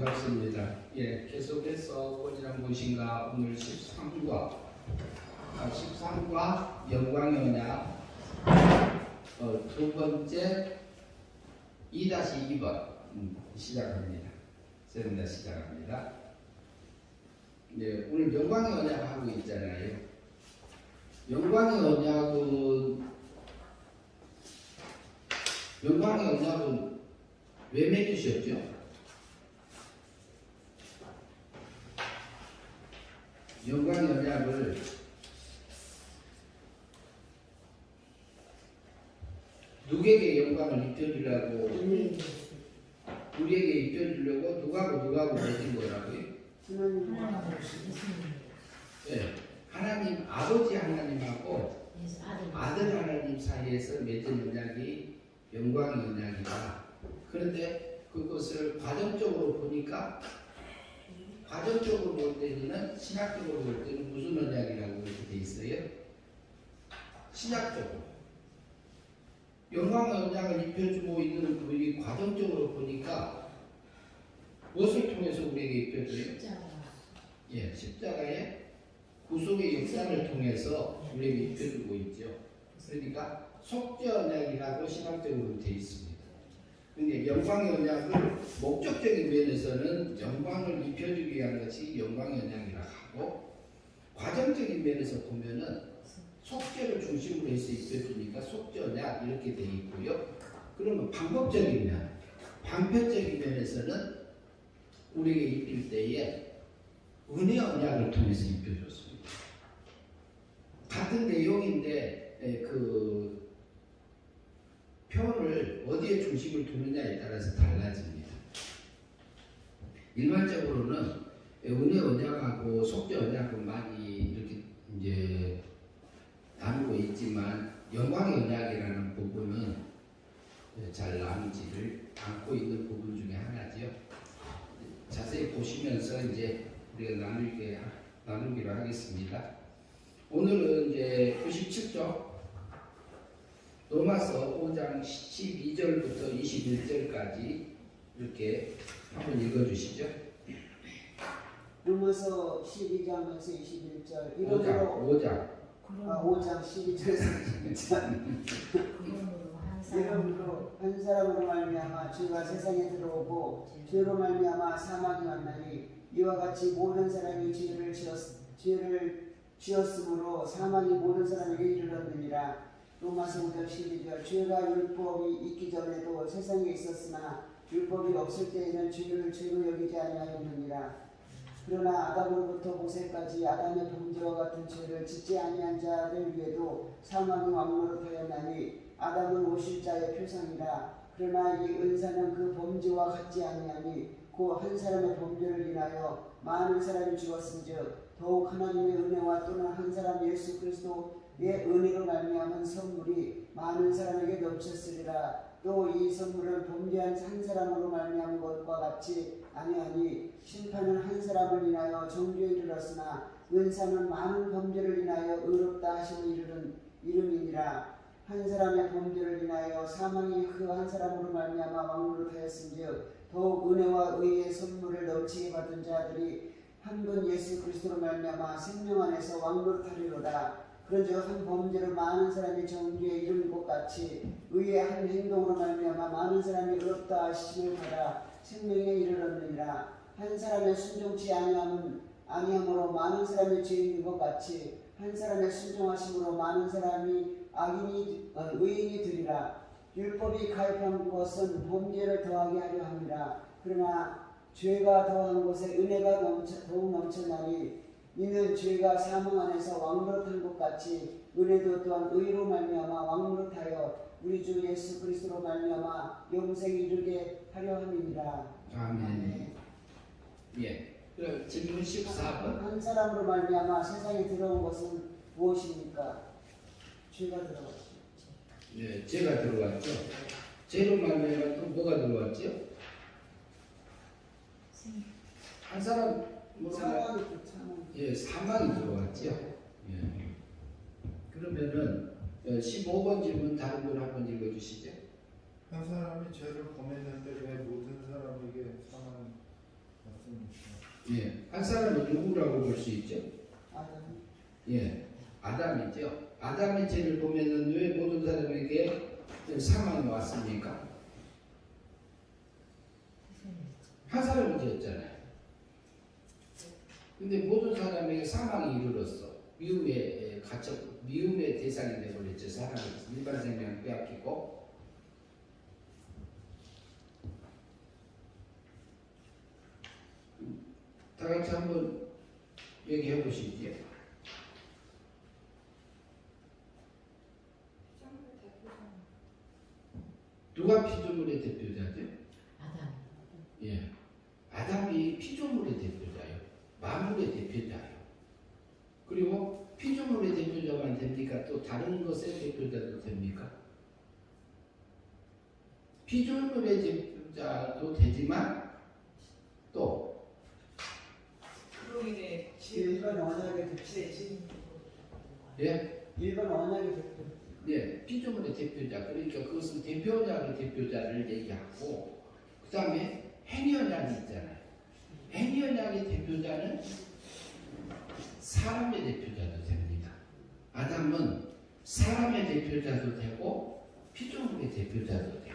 반갑습니다. 예, 계속해서 본이란 무엇인가 오늘 13과 영광의 언약 두 번째 2-2번 시작합니다. 세미나 시작합니다. 네, 오늘 영광의 언약 하고 있잖아요. 영광의 언약은 왜 맺으셨죠? 영광의 언약을 누구에게 영광을 입혀주려고 우리에게 입혀주려고 누가고 맺은 거라고요? 네, 하나님 아버지 하나님하고 아들 하나님 사이에서 맺은 언약이 영광의 언약이다. 그런데 그것을 과정적으로 보니까 과정적으로 볼 때는 신학적으로 볼 때는 무슨 언약이라고 이렇게 돼 있어요? 신학적으로 영광의 언약을 입혀주고 있는 우리 과정적으로 보니까 무엇을 통해서 우리에게 입혀줘요? 예, 십자가의 구속의 역사를 통해서 우리에게 입혀주고 있죠. 그러니까 속죄 언약이라고 신학적으로 돼 있습니다. 근데 영광의 언약을 목적적인 면에서는 영광을 입혀주기 위한 것이 영광의 언약이라고 하고, 과정적인 면에서 보면은 속죄를 중심으로 해서 입혀주니까 속죄 언약 이렇게 돼 있고요. 그러면 방법적인 면, 방편적인 면에서는 우리에게 입힐 때에 은혜 언약을 통해서 입혀줬습니다. 같은 내용인데 그 표현을 어디에 중심을 두느냐에 따라서 달라집니다. 일반적으로는 은혜 언약하고 속죄 언약은 많이 이렇게 이제 나누고 있지만 영광의 언약이라는 부분은 잘 나누지를 않고 있는 부분 중에 하나죠. 자세히 보시면서 이제 우리가 나누기로 하겠습니다. 오늘은 이제 97쪽 로마서 5장 12절부터 21절까지 이렇게 한번 읽어주시죠. 로마서 12장에서 21절 5장 12절에서 21절 이러므로 한 사람으로 말미암아 죄가 세상에 들어오고 죄로 말미암아 사망이 왔나니 이와 같이 모든 사람이 죄를 지었으므로 사망이 모든 사람에게 이르렀느니라. 로마서 5장 12절 죄가 율법이 있기 전에도 세상에 있었으나 율법이 없을 때에는 죄를 죄로 여기지 아니하였느니라. 그러나 아담으로부터 모세까지 아담의 범죄와 같은 죄를 짓지 아니한 자들 위에도 사망이 왕노릇하였나니 아담은 오실 자의 표상이라. 그러나 이 은사는 그 범죄와 같지 아니하니 곧 한 사람의 범죄를 인하여 많은 사람이 죽었은즉 더욱 하나님의 은혜와 또는 한 사람 예수 그리스도의 은혜로 말미암은 선물이 많은 사람에게 넘쳤으리라. 또 이 선물은 범죄한 한 사람으로 말미암은 것과 같이 아니하니 심판은 한 사람을 인하여 정죄에 이르렀으나 은사는 많은 범죄를 인하여 의롭다 하심을 이르는 이름이니라. 한 사람의 범죄를 인하여 사망이 그 한 사람으로 말미암아 왕노릇하였은즉 더욱 은혜와 의의 선물을 넘치게 받은 자들이 한 분 예수 그리스도로 말미암아 생명 안에서 왕노릇하리로다. 그런즉 한 범죄로 많은 사람이 정죄에 이르는 것 같이 의의 한 행동으로 말미암아 많은 사람이 의롭다 하심을 받아 생명에 이르렀느니라. 한 사람의 순종치 아니함으로 많은 사람이 죄인인 것 같이 한 사람의 순종하심으로 많은 사람이 의인이 되리라. 율법이 가입한 것은 범죄를 더하게 하려 함이라. 그러나 죄가 더한 곳에 은혜가 더욱 넘쳐나니 이는 죄가 사망 안에서 왕노릇한 것 같이 은혜도 또한 의로 말미암아 왕노릇하여 우리 주 예수 그리스도로 말미암아 영생에 이르게 하려 함이니라. 아멘. 예. 그럼 질문 14번. 한 사람으로 말미암아 세상에 들어온 것은 무엇입니까? 죄가 들어왔죠. 네, 죄가 들어왔죠. 죄로 말미암아 또 뭐가 들어왔죠? 한 사람으로 사망이 들어왔죠. 예. 그러면은 15번 질문 다른 분 한번 읽어주시죠. 한 사람이 죄를 범했는데 왜 모든 사람에게 사망이 예, 한 사람은 누구라고 볼 수 있죠? 아담. 예, 아담이죠. 아담의 죄를 보면은 왜 모든 사람에게 사망이 왔습니까? 한 사람이 지었잖아요. 근데 모든 사람에게 사망이 이르렀어. 미움의 갇혀, 미움의 대상이 되어버렸죠. 사람이 일반 생명을 빼앗기고. 다 같이 한번 얘기해 보시죠. 누가 피조물의 대표자죠? 아담. 예, 아담이 피조물의 대표자요. 만물의 대표자요. 그리고 피조물의 대표자만 됩니까? 또 다른 것의 대표자도 됩니까? 피조물의 대표자도 되지만 또 일반 언약의 대표. 예, 일반 언약의 대표. 예, 피조물의 대표자. 그러니까 그것은 대표자의 대표자를 얘기하고 그 다음에 행위언약이 있잖아요. 행위언약의 대표자는 사람의 대표자도 됩니다. 아담은 사람의 대표자도 되고 피조물의 대표자도 돼요.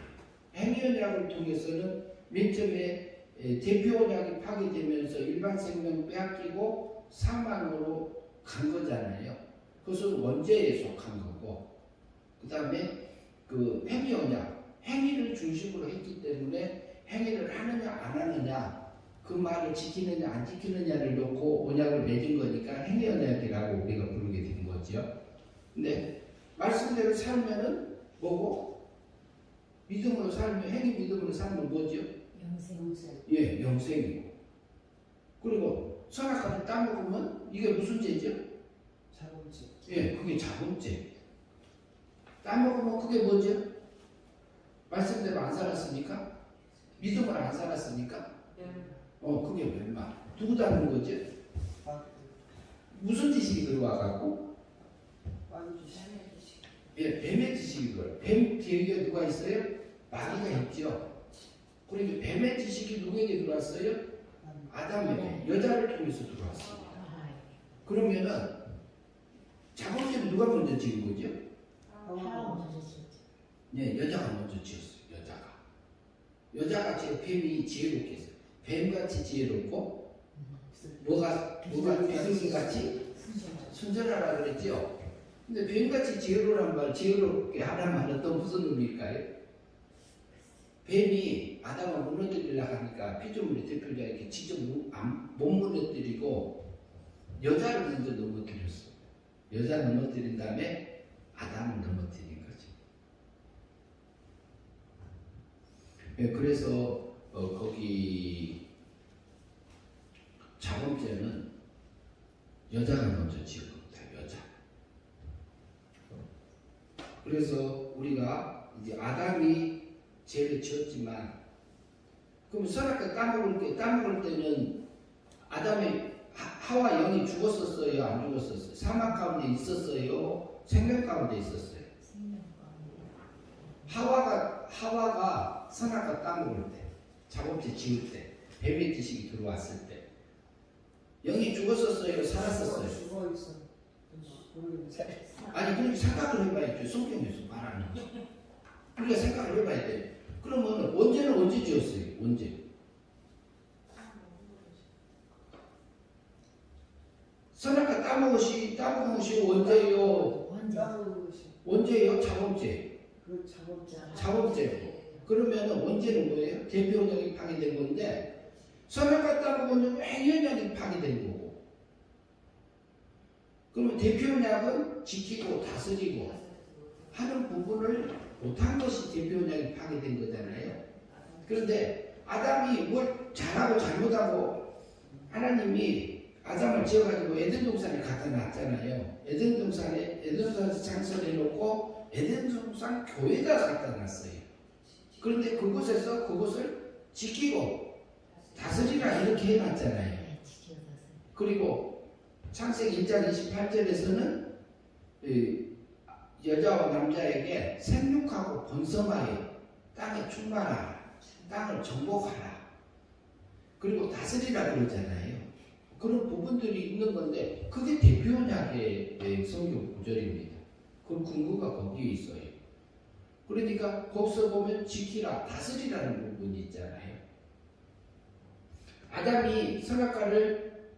행위언약을 통해서는 맨 처음에 대표언약이 파괴되면서 일반 생명 빼앗기고 사망으로 간 거잖아요. 그것은 원죄에 속한 거고 그 다음에 그 행위언약, 행위를 중심으로 했기 때문에 행위를 하느냐 안 하느냐 그 말을 지키느냐 안 지키느냐를 놓고 언약을 맺은 거니까 행위언약이라고 우리가 부르게 된 거죠. 근데 말씀대로 살면은 뭐고? 믿음으로 살면, 행위 믿음으로 살면 뭐죠? 영생. 예, 영생이고. 그리고 선악과를 따먹으면 이게 무슨 죄죠? 자본죄. 예, 그게 자본죄. 따먹으면 그게 뭐죠? 말씀대로 안 살았으니까? 믿음으로 안 살았으니까? 그게 멸망. 누구 닮은 거죠? 무슨 지식이 들어와갖고? 예, 뱀의 지식이 들어와요. 뱀 뒤에 누가 있어요? 마귀가 있죠. 그러니까 뱀의 지식이 누구에게 들어왔어요? 아담에게. 여자를 통해서 들어왔어요. 그러면은 자본죄는 누가 먼저 지은 거죠? 하나가 먼저 지었죠. 네, 여자가 먼저 지었어요. 여자가 지금 뱀이 지혜롭게 했어요. 뱀같이 지혜롭고 뭐가 비둘기같이 순전하라 그랬죠. 근데 뱀같이 지혜로란 말, 지혜롭게 하라는 또 무슨 의미일까요? 뱀이 아담을 무너뜨리려고 하니까 피조물의 대표자 이렇게 직접 못 무너뜨리고 여자를 먼저 넘어뜨렸어. 여자를 넘어뜨린 다음에 아담을 넘어뜨린 거지. 네, 그래서 거기 자범죄는 여자가 먼저 지은 겁니다. 여자. 그래서 우리가 이제 아담이 죄를 지었지만 그럼 선악과 따먹을 때는 아담의 하와 영이 죽었었어요? 안 죽었었어요? 사막 가운데 있었어요? 생명 가운데 있었어요? 하와가 선악과 따먹을 때, 자범죄 지을 때, 뱀의 지식이 들어왔을 때 영이 죽었었어요? 살았었어요? 죽어 있어. 아니 그렇게 생각을 해봐야죠. 성경에서 말하는 거. 우리가 생각을 해봐야 돼. 그러면 언제는 언제 지었어요? 언제? 선악과 따먹으시 언제요? 언제요? 자범죄. 그 자본죄. 자범죄고. 그러면 언제는 뭐예요? 대표적인 파괴된 건데 선악과 따먹으면 행위언약이 파괴된 거고. 그러면 대표언약은 지키고 다스리고 하는 부분을 못한 것이 대표언약이 파괴된 거잖아요. 그런데 아담이 뭘 잘하고 잘못하고 하나님이 아담을 지어가지고 에덴 동산에 갖다 놨잖아요. 에덴 동산에서 창설해 놓고 에덴 동산 교회가 갖다 놨어요. 그런데 그곳에서 그것을 지키고 다스리라 이렇게 해놨잖아요. 그리고 창세기 1장 28절에서는 여자와 남자에게 생육하고 번성하여 땅에 충만하라, 땅을 정복하라, 그리고 다스리라 그러잖아요. 그런 부분들이 있는 건데 그게 대표 언약의 성경 구절입니다. 그 근거가 거기에 있어요. 그러니까 거기서 보면 지키라, 다스리라는 부분이 있잖아요. 아담이 선악과를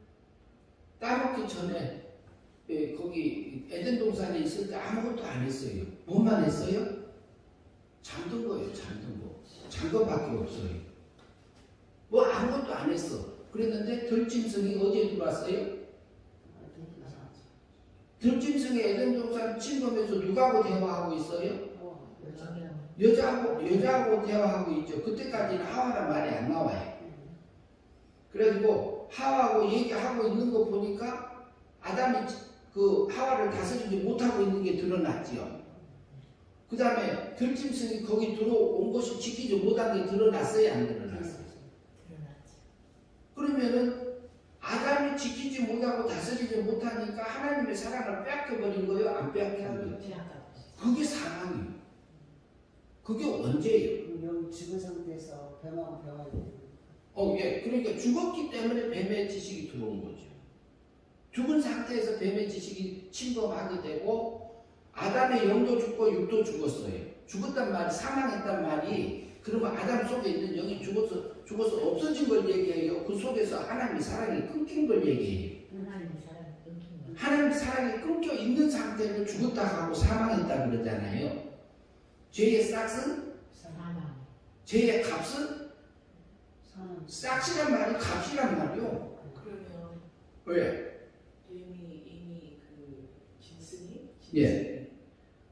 따먹기 전에 거기 에덴 동산에 있을 때 아무것도 안 했어요. 뭐만 했어요? 잠든 거예요. 잠든 거. 잔 것밖에 없어요. 뭐 아무것도 안 했어. 그랬는데 들짐승이 어디에 들어왔어요? 들짐승이 에덴 동산 침범해서 누구하고 대화하고 있어요? 여자하고 대화하고 있죠. 그때까지는 하와란 말이 안 나와요. 그래가지고 하와하고 얘기하고 있는 거 보니까 아담이 그 하와를 다스리지 못하고 있는 게 드러났지요. 그 다음에 들짐승이 거기 들어온 것이 지키지 못한 게 드러났어요? 안 드러났어요? 그러면은 아담이 지키지 못하고 다스리지 못하니까 하나님의 사랑을 빼앗겨버린 거예요? 안 빼앗긴 거예요? 그게 상황이에요. 그게 언제예요? 여기 죽은 상태에서 뱀하고 대화해야 돼요. 예. 그러니까 죽었기 때문에 뱀의 지식이 들어온 거죠. 죽은 상태에서 뱀의 지식이 침범하게 되고 아담의 영도 죽고 육도 죽었어요. 죽었단 말이 사망했단 말이 그러면 아담 속에 있는 영이 죽어서 없어진 걸 얘기해요. 그 속에서 하나님의 사랑이 끊긴 걸 얘기해요. 하나님의 사랑이 끊겨 있는 상태를 죽었다 하고 사망했다 그러잖아요. 죄의 싹은 죄의 값은 싹이란 말이 값이란 말이요. 그러면 왜? 이미 그 짐승이 예.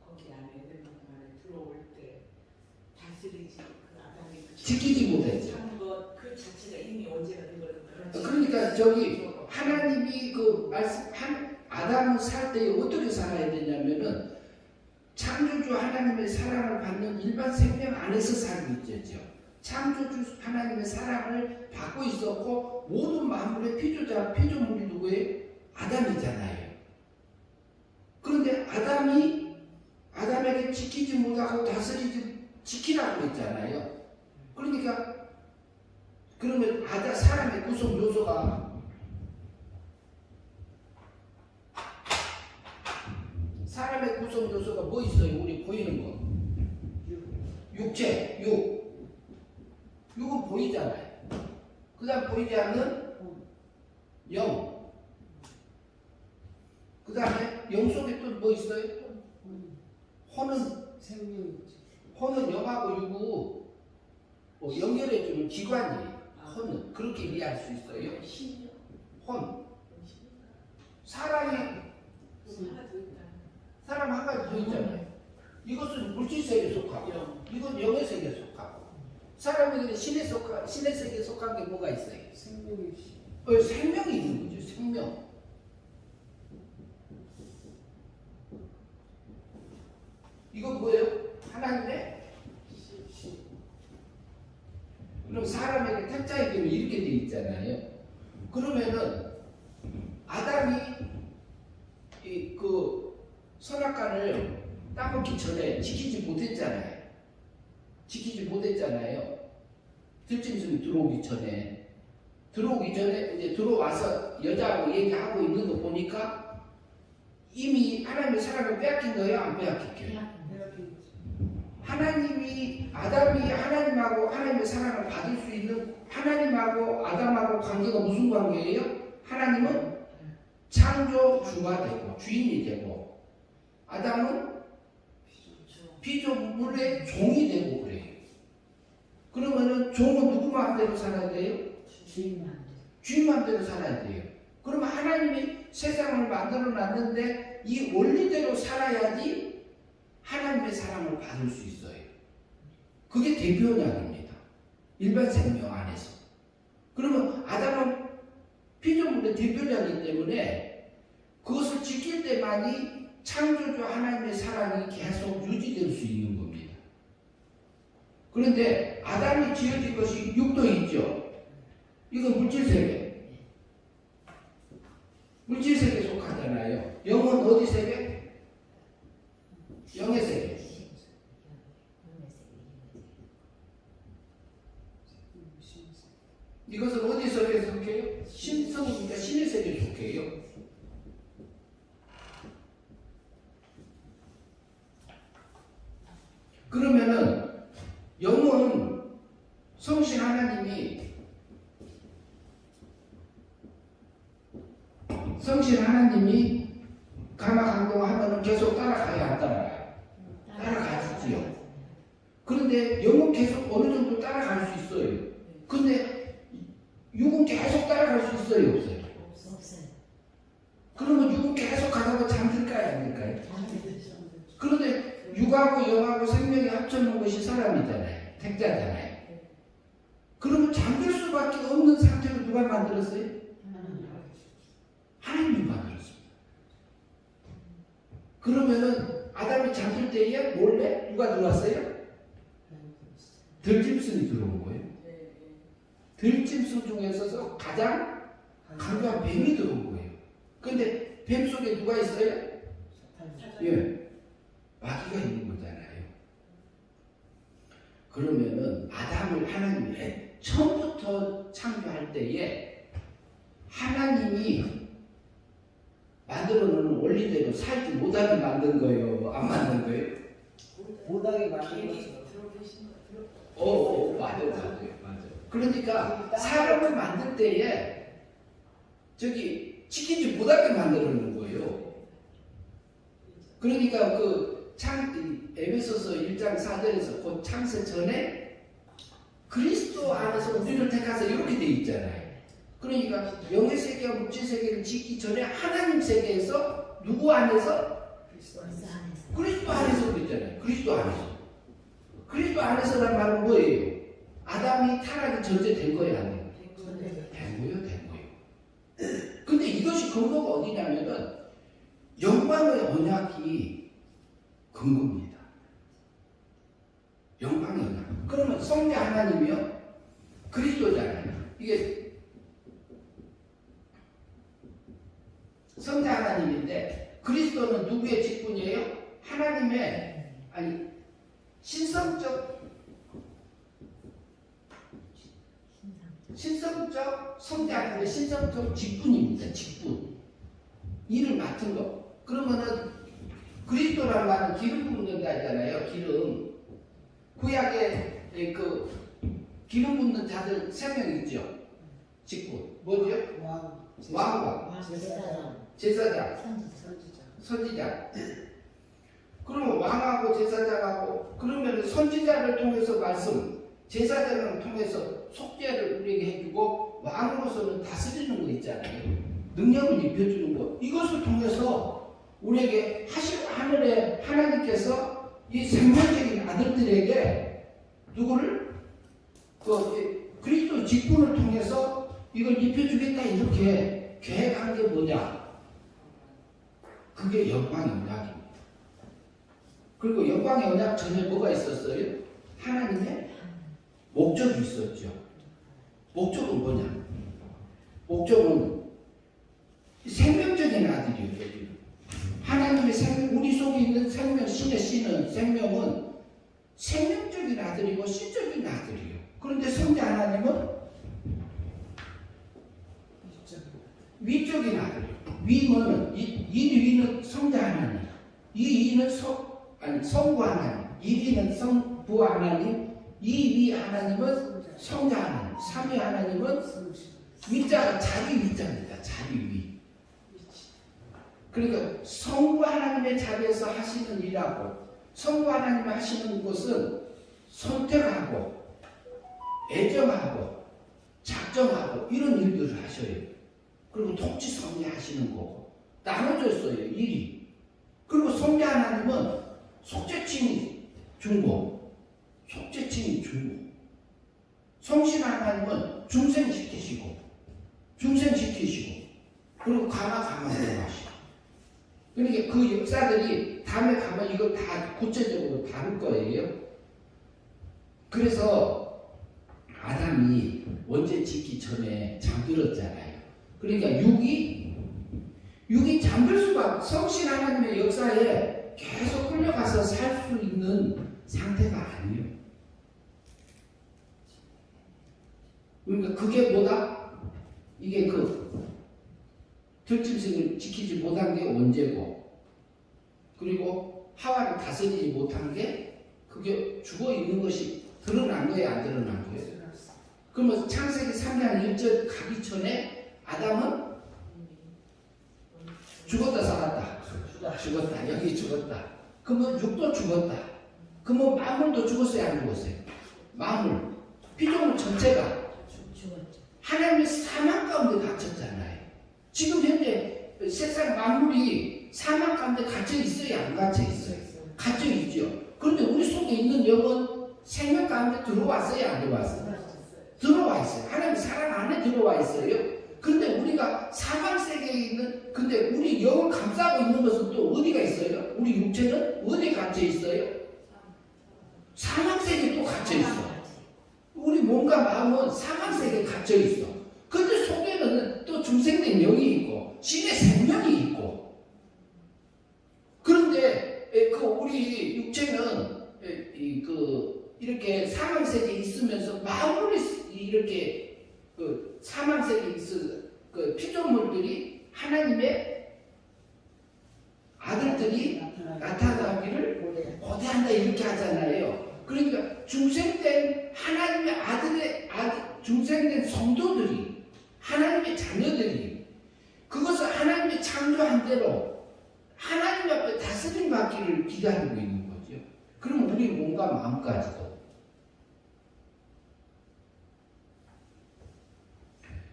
거기 안에 에덴동산에 들어올 때 다스리지 그 아담이 지키지 못했죠. 그 자체가 이미 원죄가 된 거는 그러니까 저기 하나님이 그 말씀 아담을 살 때 어떻게 살아야 되냐면은 창조주 하나님의 사랑을 받는 일반 생명 안에서 살고 있죠. 창조주 하나님의 사랑을 받고 있었고 모든 만물의 피조물이 누구예요? 아담이잖아요. 그런데 아담에게 지키지 못하고 지키라고 했잖아요. 그러니까 그러면 사람의 구성 요소가 뭐 있어요? 우리 보이는 거. 육체, 육은 보이잖아요. 그 다음 보이지 않는 영. 그 다음에 영 속에 또 뭐 있어요? 혼은 영하고 육을 연결해주는 기관이에요. 혼은. 그렇게 이해할 수 있어요. 혼. 사람 한 가지 더 있잖아요. 이것은 물질 세계에 속하고, 이건 영의 세계에 속하고. 사람에게는 신의 세계에 속한 게 뭐가 있어요? 생명이 있는 거죠. 생명. 이건 뭐예요? 하나님의 그럼 사람에게 택자의 기는 이렇게 돼 있잖아요. 그러면은 아담이 그 선악과를 따먹기 전에 지키지 못했잖아요. 들짐승이 들어오기 전에 이제 들어와서 여자하고 얘기하고 있는 거 보니까 이미 하나님의 사랑을 빼앗긴 거예요? 안 빼앗겼게요? 아담이 하나님하고 하나님의 사랑을 받을 수 있는 하나님하고 아담하고 관계가 무슨 관계예요? 하나님은 창조주가 되고 주인이 되고 아담은 피조물의 종이 되고 그래요. 그러면은 종은 누구 마음대로 살아야 돼요? 주인 마음대로 살아야 돼요. 그러면 하나님이 세상을 만들어 놨는데 이 원리대로 살아야지 하나님의 사랑을 받을 수 있어요. 그게 대표 언약입니다. 일반 생명 안에서. 그러면 아담은 피조물의 대표 언약이기 때문에 그것을 지킬 때만이 창조주 하나님의 사랑이 계속 유지될 수 있는 겁니다. 그런데 아담이 지어진 것이 육도 있죠. 이건 물질세계. 물질세계에 속하잖아요. 영은 어디 세계? 영의 세계. 이것은 어디 속해요? 신성이니까 신의 세계에 속해요. 그러면은 영은 성신 하나님이 감화강동하면은 계속 따라가야 안 따라가요? 따라가지요. 그런데 영은 계속 어느 정도 따라갈 수 있어요. 근데 육은 계속 따라갈 수 있어요, 없어요? 없어요. 그러면 육은 계속 가다가 잠들까요, 안 들까요? 그런데 육하고 영하고 생명이 합쳐놓은 것이 사람이잖아요. 택자잖아요. 그러면 잠들 수밖에 없는 상태로 누가 만들었어요? 하나님이 만들었습니다. 그러면은 아담이 잠들 때에 몰래 누가 들어왔어요? 들짐승이 들어온 거예요. 들짐승 중에서 가장 강력한 뱀이 들어온 거예요. 근데 뱀 속에 누가 있어요? 예, 마귀가 있는 거잖아요. 그러면은 아담을 하나님이 처음부터 창조할 때에 하나님이 만들어 놓은 원리대로 살지 못하게 만든 거예요? 안 만든 거예요? 못하게 만든 괜히 거죠. 들어계신 거 맞아요. 그러니까 사람을 만들 때에 저기 지키지 못하게 만들어 놓은 거예요. 그러니까 에베소서 1장 4절에서 곧 창세 전에 그리스도 안에서 우리를 택하사 이렇게 돼 있잖아요. 그러니까 영의 세계와 물질 세계를 짓기 전에 하나님 세계에서 누구 안에서? 그리스도 안에서 그랬잖아요. 그리스도 안에서란 말은 뭐예요? 아담이 타락이 전제된 거예요, 안 돼요? 된 거예요. 근데 이것이 근거가 어디냐면은 영광의 언약이 근거입니다. 영광의 언약. 그러면 성자 하나님이요? 그리스도잖아요. 이게 성자 하나님인데 그리스도는 누구의 직분이에요? 하나님의 신성적 성자 하나님의 신성적 직분입니다. 직분. 일을 맡은 거. 그러면은 그리스도라는 말은 기름 붓는다 했잖아요. 기름. 구약에 기름 붓는 자들 3명 있죠. 직분. 뭐죠? 왕과 제사장, 선지자. 그러면 왕하고 제사장하고 그러면 선지자를 통해서 말씀, 제사장을 통해서 속죄를 우리에게 해주고 왕으로서는 다스리는 거 있잖아요. 능력을 입혀주는 것. 이것을 통해서 우리에게 하늘의 하나님께서 이 생명적인 아들들에게 누구를 그리스도 직분을 통해서 이걸 입혀주겠다 이렇게 계획한 게 뭐냐? 그게 영광의 언약입니다. 그리고 영광의 언약 전에 뭐가 있었어요? 하나님의 목적이 있었죠. 목적은 뭐냐? 목적은 생명적인 아들이에요. 하나님의 우리 속에 있는 생명, 신의 씨는 생명은 생명적인 아들이고 신적인 아들이에요. 그런데 성자 하나님은 위적인 아들이에요. 위는 위는 성자 하나님, 위는 성부 하나님, 위는 성부 하나님, 위 하나님은 성자 하나님, 삼위 하나님은 위자가 자기 위자입니다. 자기 위. 그러니까 성부 하나님의 자리에서 하시는 일하고 성부 하나님이 하시는 것은 선택하고 애정하고 작정하고 이런 일들을 하셔요. 그리고 통치 섭리하시는 거고 나눠졌어요. 일이. 그리고 성자 하나님은 속죄칭이 중보, 성신 하나님은 중생시키시고 그리고 감화하시고. 그러니까 그 역사들이 다음에 가면 이걸 다 구체적으로 다룰 거예요. 그래서 아담이 원죄 짓기 전에 잠들었잖아요. 그러니까 육이 잠들 수밖에, 성신 하나님의 역사에 계속 끌려가서 살 수 있는 상태가 아니에요. 그러니까 그게 뭐다? 이게 들짐승을 지키지 못한 게 원죄고, 그리고 하와를 다스리지 못한 게 그게 죽어 있는 것이 드러난 거예요, 안 드러난 거예요? 그러면 창세기 3장 1절 가기 전에 아담은 죽었다 살았다. 죽었다. 여기 죽었다. 그러면 육도 죽었다. 그러면 만물도 죽었어요, 안 죽었어요? 만물, 피조물 전체가 죽었죠. 하나님의 사망 가운데 갇혔잖아요. 지금 현재 세상 만물이 사망 가운데 갇혀 있어요, 안 갇혀 있어요? 갇혀 있죠. 그런데 우리 속에 있는 영은 생명 가운데 들어왔어요, 안 들어왔어요? 들어와 있어요. 하나님 사랑 안에 들어와 있어요. 근데 우리가 사망 세계에 있는, 근데 우리 영을 감싸고 있는 것은 또 어디가 있어요? 우리 육체는 어디 갇혀 있어요? 사망 세계에 또 갇혀 있어. 우리 몸과 마음은 사망 세계에 갇혀 있어. 근데 속에는 또 중생된 영이 있고 신의 생명이 있고. 그런데 우리 육체는 이렇게 사망 세계에 있으면서 마음으로 이렇게 사망 세계에 있을 피조물들이 하나님의 아들들이 나타나기를 고대한다 이렇게 하잖아요. 그러니까 중생된 하나님의 중생된 성도들이, 하나님의 자녀들이 그것을 하나님의 창조한 대로 하나님 앞에 다스림 받기를 기다리고 있는 거죠. 그럼 우리 몸과 마음까지도.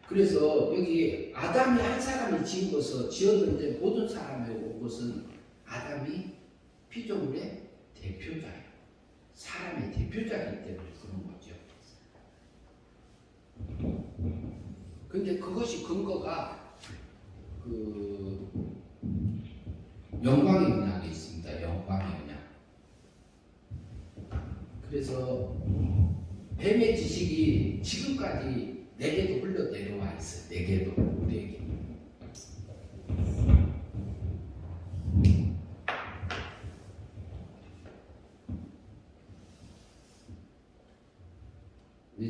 그래서 여기 아담이 한 사람이 지었는데 모든 사람이 온 것은 아담이 피조물의 대표자예요. 사람의 대표자이기 때문에 그런 거죠. 근데 그것이 근거가 영광의 언약에 있습니다. 영광의 언약. 그래서 뱀의 지식이 지금까지 내게도 흘러 내려와 있어요. 내게도, 우리에게.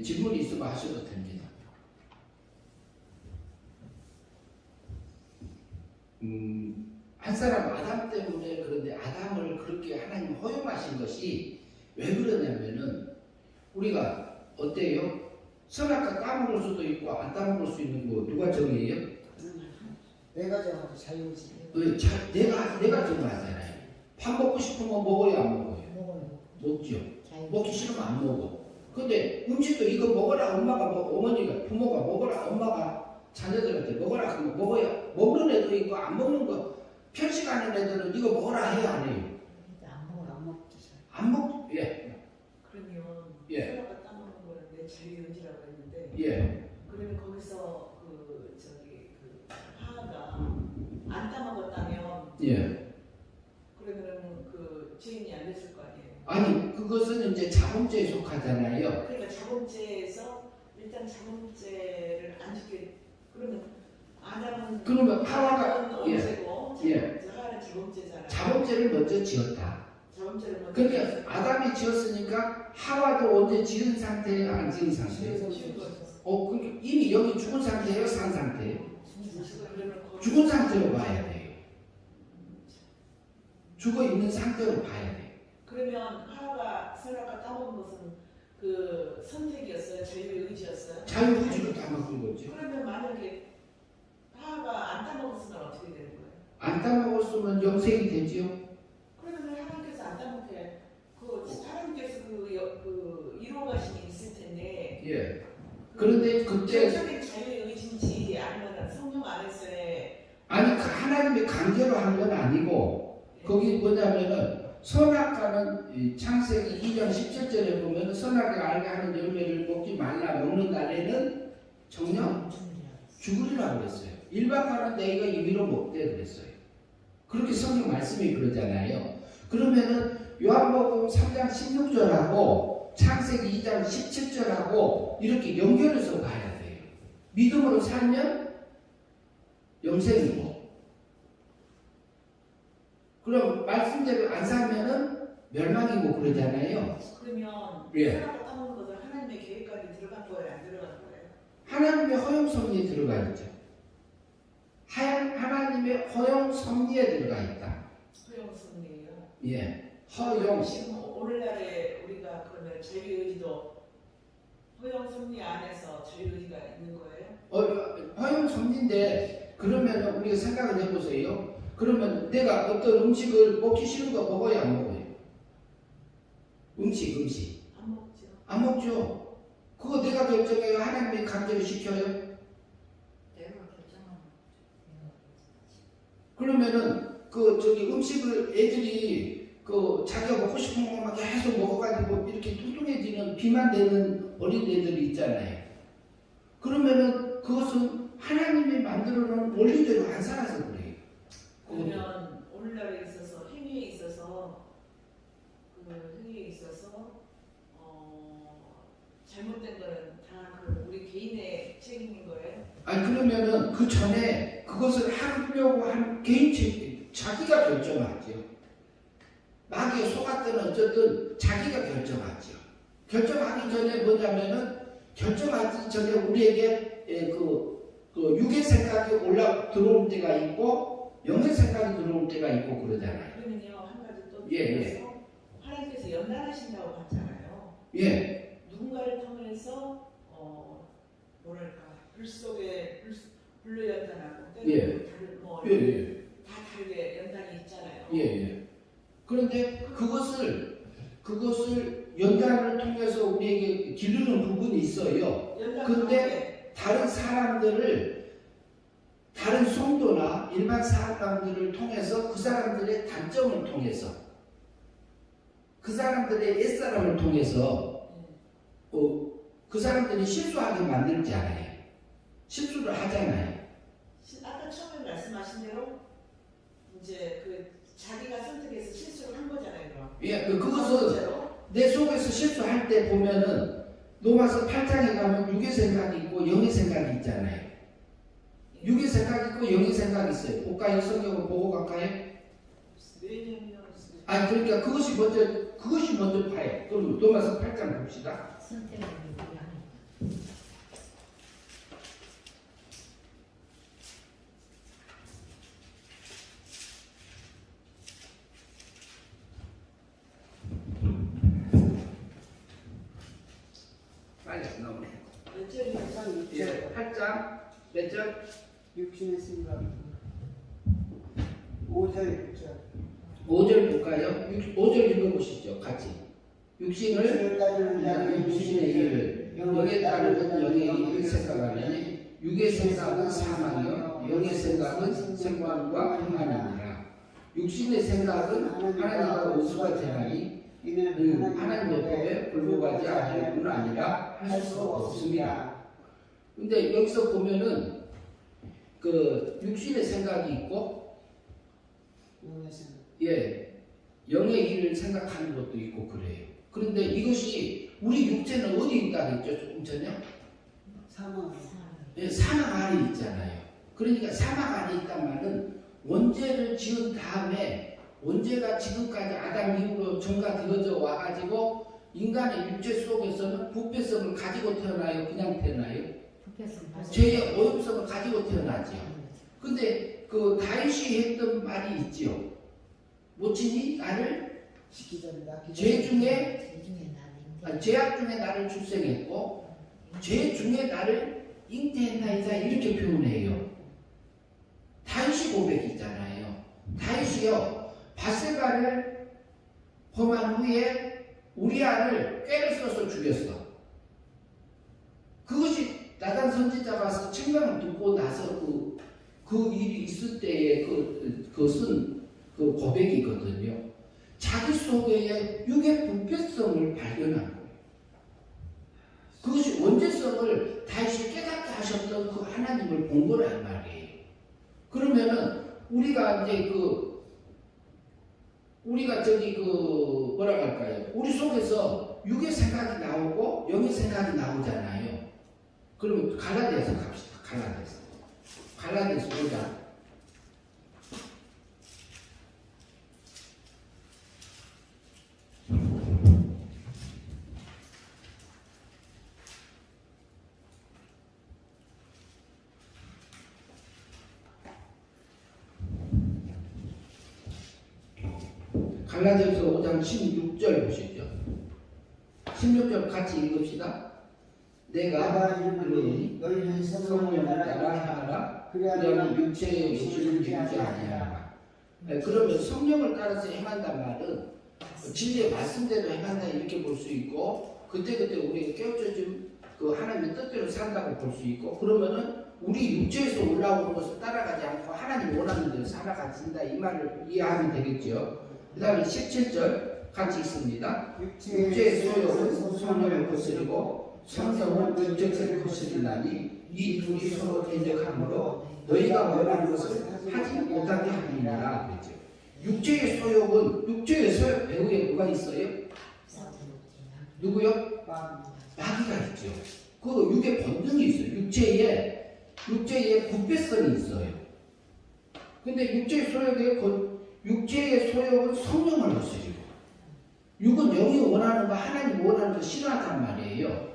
질문이 있으면 하셔도 됩니다. 한 사람 아담 때문에, 그런데 아담을 그렇게 하나님 허용하신 것이 왜 그러냐면은 우리가 어때요? 선악과 따먹을 수도 있고 안 따먹을 수 있는 거 누가 정해요? 내가 정하고 자유지. 내가 정하잖아요. 밥 먹고 싶으면 먹어요, 안 먹어요? 먹어요. 먹죠. 먹기 싫으면 안 먹어. 근데 음식도 이거 먹어라, 어머니가, 부모가 먹어라, 엄마가 자녀들한테 먹어라, 그거 먹어야. 먹는 애도 있고 안 먹는 거 편식하는 애들은 이거 먹어라 해야 안 해요. 안 먹지. 안 먹, 예. 그러면 예. 사람과 따먹는 거는 내 자유의지라고 했는데 예. 그러면 거기서 하하가 안 따먹었다면 예. 그러면은 죄인이 안 됐을 거 아니에요. 아니, 그것은 이제 자범죄에 속하잖아요. 그러니까 자범죄에서 일단 자범죄를 안 짓게, 그러면 아담은 그러면 하와가, 언제고 예. 하와는 자범죄잖아요. 자범죄를 먼저 지었다. 자범죄를 먼저 그러니까 아담이 지었으니까 하와도 언제 지은 상태예요? 안 지은 상태예요? 지은 거죠. 그러니까 이미 여기 죽은 상태예요? 산 상태예요? 그러면 거기- 죽은 상태로 봐야 돼요. 죽어 있는 상태로 봐야 돼요. 그러면 하와가 선악과 따먹은 것은 선택이었어요? 자유의 의지였어요? 자유의지로 따먹은 거죠. 그러면 만약에 하와가 안 따먹었으면 어떻게 되는 거예요? 안 따먹었으면 영생이 되지요. 그러면 하나님께서 안 따먹게 하나님께서 이루어 가심이 있을 텐데. 예. 그런데 그때 전적인 자유의 의지인지 아니면 성령 안에서의 아니 하나님의 강제로 한 건 아니고 거기 뭐냐면은 선악과는 이 창세기 2장 17절에 보면 선악을 알게 하는 열매를 먹지 말라, 먹는 날에는 정녕 죽으리라고 그랬어요. 일반과는 너희가 임의로 먹되 그랬어요. 그렇게 성경 말씀이 그러잖아요. 그러면은 요한복음 3장 16절하고 창세기 2장 17절하고 이렇게 연결해서 봐야 돼요. 믿음으로 살면 영생이고, 그럼 말씀대로 안 살면은 멸망이고 그러잖아요. 그러면 예. 선악과 따먹는 것은 하나님의 계획까지 들어간 거예요, 안 들어간 거예요? 하나님의 허용 섭리에 들어가 있죠. 하나님의 허용 섭리에 들어가 있다. 허용 섭리예요. 예, 허용. 지금 오늘날에 우리가 그러면 자유의지도 허용 섭리 안에서 자유의지가 있는 거예요? 허용 섭리인데 그러면 우리가 생각을 해보세요. 그러면 내가 어떤 음식을 먹기 싫은 거 먹어야 안 먹어요? 음식 안 먹죠. 안 먹죠. 그거 내가 결정해요? 하나님이 강제로 시켜요? 내가 결정하는 그러면은 음식을 애들이 자기가 먹고 싶은 것만 계속 먹어가지고 이렇게 뚱뚱해지는 비만되는 어린애들이 있잖아요. 그러면은 그것은 하나님이 만들어놓은 원리대로 안 살아서 그래요. 그러면 오늘날에 있어서 행위에 있어서 잘못된 거는 다 우리 개인의 책임인 거예요? 아니 그러면은 그 전에 그것을 하려고 한 개인 책임, 자기가 결정하죠. 마귀에 속았든 어쨌든 자기가 결정하죠. 결정하기 전에 뭐냐면은 결정하기 전에 우리에게 육의 생각이 들어올 때가 있고 영의 생각이 들어올 때가 있고 그러잖아요. 그러면요 한 가지 또 예. 하나님께서 연단하신다고 봤잖아요. 예. 누군가를 통해서 불 속에 불로 연단하고 때로 예. 다 다르게 연단이 있잖아요. 예. 그런데 그것을 연단을 통해서 우리에게 기르는 부분이 있어요. 근데 다른 사람들을 다른 성도나 일반 사람들을 통해서 그 사람들의 단점을 통해서 그 사람들의 옛사람을 통해서 그 사람들이 실수하게 만들지 않아요. 실수를 하잖아요. 아까 처음에 말씀하신 대로 이제 자기가 선택해서 실수를 한 거잖아요. 그럼. 예, 그것은 내 속에서 실수할 때 보면은 로마서 8장에 가면 육의 생각이 있고 영의 생각이 있잖아요. 육의 생각이 있고 영의 생각이 있어요. 볼까요? 성경을 보고 갈까요? 그러니까 그것이 먼저 봐요. 그럼 로마서 8장 봅시다. 선택을 우리 안에. 빨리 안 나오네. 몇 절이요? 8장 몇 절? 육신의 생각 5절 6절 5절 볼까요? 5절 읽어보시죠. 같이. 육신을 따르는 자는 육신의 일을 영에 따르는 영의 일을 생각하니 육의 생각은 사망이요 영의 생각은 생명과 평안이니라. 육신의 생각은 하나님과 원수가 되나니 이는 하나님의 법에 불복하지 않을 뿐 아니라 할 수 없습니다. 근데 여기서 보면은 육신의 생각이 있고 영의 일을 생각하는 것도 있고 그래요. 그런데 이것이 우리 육체는 어디 있다 그랬죠? 조금 전에? 사망 사망 안에 있잖아요. 그러니까 사망 안에 있단 말은 원죄를 지은 다음에 원죄가 지금까지 아담 이후로 전가되어져 와가지고 인간의 육체 속에서는 부패성을 가지고 태어나요? 그냥 태어나요? 죄의 오염성을 가지고 태어나죠. 근데 다윗이 했던 말이 있지요. 모친이 나를 죄악 중에 나를 출생했고 죄 중에 나를 잉태했나이다 이렇게 표현해요. 다윗이 고백이잖아요. 다윗이요 바세바를 범한 후에 우리아를 꾀를 써서 죽였어. 그것이 나단 선지자가 와서 책망을 듣고 나서 그 일이 있을 때의 그것은 그 고백이거든요. 자기 속에 육의 불필성을 발견한 거예요. 그것이 원죄성을 다시 깨닫게 하셨던 그 하나님을 본 거란 말이에요. 그러면은 우리가 이제 뭐라 할까요? 우리 속에서 육의 생각이 나오고 영의 생각이 나오잖아요. 그러면 갈라디아서 갑시다. 갈라디아서 보자. 갈라디아서 5장 16절 보시죠. 16절 같이 읽읍시다. 내가 이르노니 너희는 성령을 따라 행하라. 그리하면 육체의 욕심을 이루지 아니하라. 그러면 성령을 따라서 행한단 말은 진리의 말씀대로 행한다 이렇게 볼 수 있고, 그때그때 우리가 깨우쳐진 그 하나님의 뜻대로 산다고 볼 수 있고, 그러면은 우리 육체에서 올라오는 것을 따라가지 않고 하나님 원하는 대로 살아가진다 이 말을 이해하면 되겠죠. 그 다음에 17절 같이 읽습니다. 육체의 소욕은 성령을 거스리고 성성은 인격을 거스리나니 이 둘이 서로 대적하므로 너희가 원하는 것을 하지 못하게 하느니라 그랬죠. 육체의 소욕은 배후에 누가 있어요? 누구요? 마귀가 있죠. 그 육의 본능이 있어요. 육체에 부패성이 있어요. 근데 육체의 소욕은 성령을 거스리고, 육은 영이 원하는 거, 하나님 원하는 거 싫어한단 말이에요.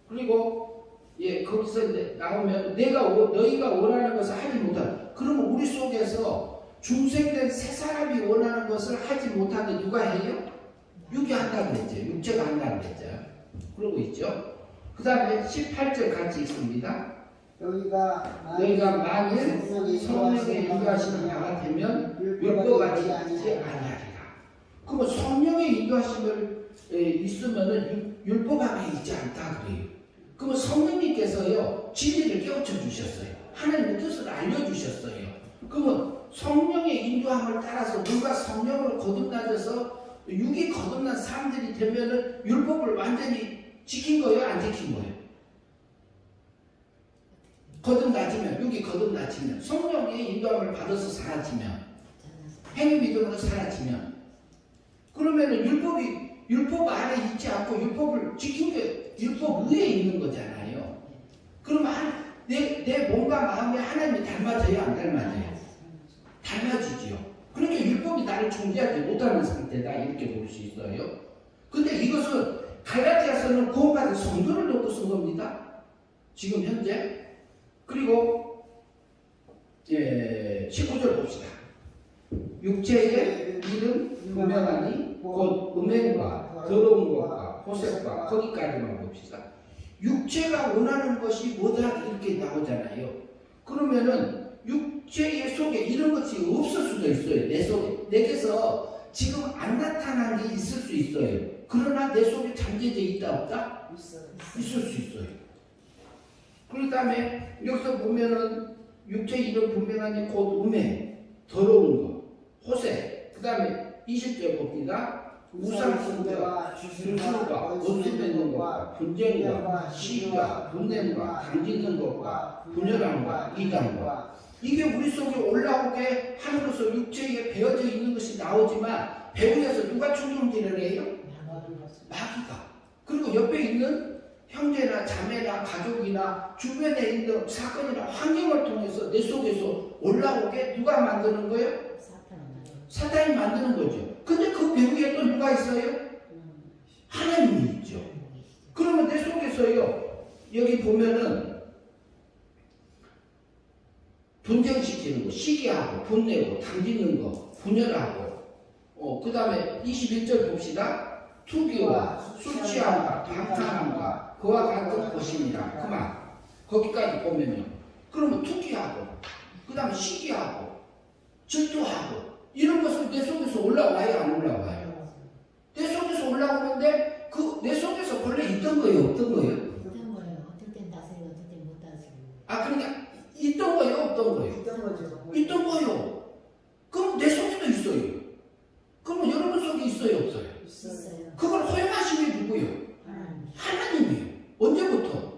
그리고 거기서 나오면 너희가 원하는 것을 하지 못한다. 그러면 우리 속에서 중생된 새 사람이 원하는 것을 하지 못하는데 누가 해요? 육이 한다고 그랬죠. 육체가 한다고 그랬죠. 그러고 있죠. 그 다음에 18절 같이 읽습니다. 너희가 만일 성령의 인도하시는 바가 되면 율법과 같지 아니하리라. 그러면 성령의 인도하심을 있으면은 율법 안에 있지 않다 그래요. 그러면 성령님께서요 진리를 깨우쳐 주셨어요. 하나님의 뜻을 알려주셨어요. 그러면 성령의 인도함을 따라서 누가 성령으로 거듭나져서 육이 거듭난 사람들이 되면은 율법을 완전히 지킨 거예요, 안 지킨 거예요? 육이 거듭나지면, 성령의 인도함을 받아서 사라지면, 행위 믿음으로 사라지면, 그러면은 율법 안에 있지 않고 율법을 지킨 게 율법 위에 있는 거잖아요. 그러면 내 몸과 마음이 하나님이 닮아져요, 안 닮아져요? 닮아지지요. 그러니까 율법이 나를 존재하지 못하는 상태다 이렇게 볼 수 있어요. 근데 이것은 갈라디아서는 구원받은 성도를 놓고 쓴 겁니다. 지금 현재. 그리고 19절 봅시다. 육체의 일은 분명하니 곧 음행과 더러운 것과 호색과 거기까지만 봅시다. 육체가 원하는 것이 뭐다 이렇게 나오잖아요. 그러면은 육체의 속에 이런 것이 없을 수도 있어요. 내 속에. 내게서 지금 안 나타난 게 있을 수 있어요. 그러나 내 속에 잠재져 있다 없다? 있을 수 있어요. 그 다음에 여기서 보면은 육체의 일은 분명하니 곧 음행, 더러운 것, 호색. 그 다음에 20절 봅니다. 우상숭배와 주술과 원수 맺는 것과 분쟁과 시기와 분냄과 당짓는 것과 분열함과 이단과, 이게 우리 속에 올라오게 함으로써 육체에 배어져 있는 것이 나오지만 배후에서 누가 충동질을 해요? 마귀가. 그리고 옆에 있는 형제나 자매나 가족이나 주변에 있는 사건이나 환경을 통해서 내 속에서 올라오게 누가 만드는 거예요? 사탄이 만드는 거죠. 근데 그 배후에 또 누가 있어요? 하나님이 있죠. 그러면 내 속에서요, 여기 보면은 분쟁시키는 거, 시기하고 분내고 당기는 거, 분열하고, 그 다음에 21절 봅시다. 투기와 술 취함과 방탕함과 그와 같은 것입니다. 그만. 거기까지 보면요. 그러면 투기하고, 그 다음에 시기하고, 질투하고, 이런 것은 내 속에서 올라와요, 안 올라와요? 내 속에서 올라오는데, 내 속에서 원래 있던 거예요, 없던 거예요? 있던 거예요. 어떨 땐 다스리고 어떨 땐 못 다스리고. 그러니까, 있던 거예요, 없던 거예요? 있던 거죠. 있던 거예요. 그럼 내 속에도 있어요. 그러면 여러분 속에 있어요, 없어요? 있어요. 그걸 허용하신 게 누구예요? 하나님이에요. 언제부터?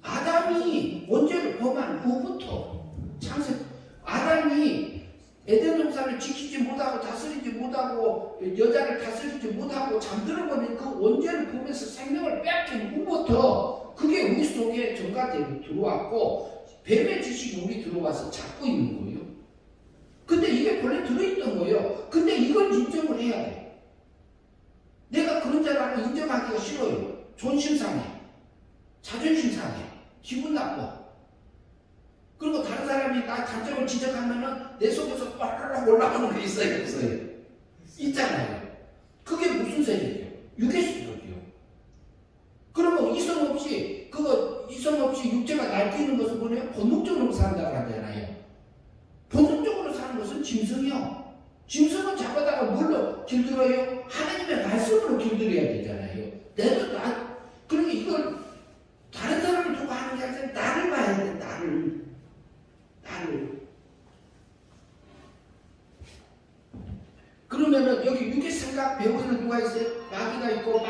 아담이 원죄를 범한 후부터. 창세. 아담이 에덴 동산을 지키지 못하고 다스리지 못하고 여자를 다스리지 못하고 잠들어버린 그 원죄를 보면서 생명을 빼앗긴 후부터 그게 우리 속에 전가되고 들어왔고 뱀의 지식이 우리 들어와서 잡고 있는 거예요. 근데 이게 본래 들어있던 거예요. 근데 이걸 인정을 해야 돼. 내가 그런 자라고 인정하기가 싫어요. 존심 상해. 자존심 상해. 기분 나빠. 그리고 다른 사람이 나 단점을 지적하면은 내 속에서 빠르르 올라오는 게 있어요, 없어요? 있잖아요. 그게 무슨 세력이요? 유괴세력이요. 그러면 이성 없이 육체가 날뛰는 것은 뭐냐면 본능적으로 산다고 하잖아요. 본능적으로 사는 것은 짐승이요. 짐승은 잡아다가 뭘로 길들여요? 하나님의 말씀으로 길들여야 되잖아요. 그러니까 이걸 다른 사람을 두고 하는 게 아니라 나를 봐야 돼, 나를. 그러면은 여기 유괴생각 배우에는 누가 있어요? 마귀가 있고,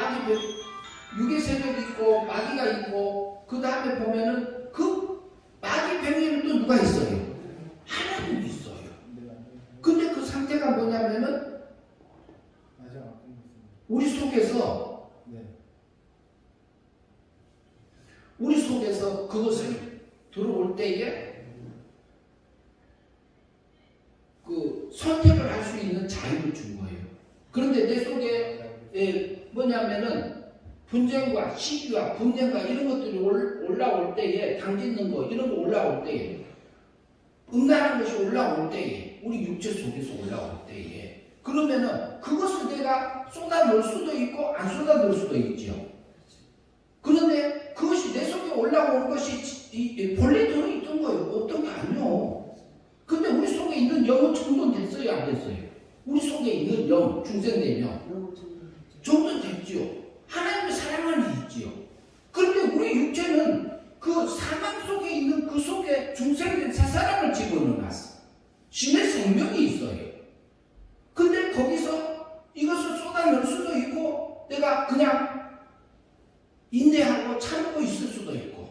유괴세력이 있고, 마귀가 있고, 그 다음에 보면은 그 마귀 배우에는 또 누가 있어요? 하나님이 있어요. 근데 그 상태가 뭐냐면은 우리 속에서 그것을 들어올 때에 그 선택을 할 수 있는 자유를 준 거예요. 그런데 내 속에 뭐냐면은 분쟁과 시기와 분쟁과 이런 것들이 올라올 때에 당짓는 거 이런 거 올라올 때에 음란한 것이 올라올 때에 우리 육체 속에서 올라올 때에 그러면은 그것을 내가 쏟아넣을 수도 있고 안 쏟아넣을 수도 있죠. 그런데 그것이 내 속에 올라오는 것이 본래 들어있던 거예요. 어떤 게 아니요. 근데 우리 속에 있는 영은 정돈됐어요, 안 됐어요? 우리 속에 있는 영, 중생된 영 정돈됐지요. 하나님의 사랑 안에 있지요. 그런데 우리 육체는 그 사망 속에 있는 그 속에 중생된 새 사람을 집어넣어놨어. 신의 생명이 있어요. 근데 거기서 이것을 쏟아낼 수도 있고 내가 그냥 인내하고 참고 있을 수도 있고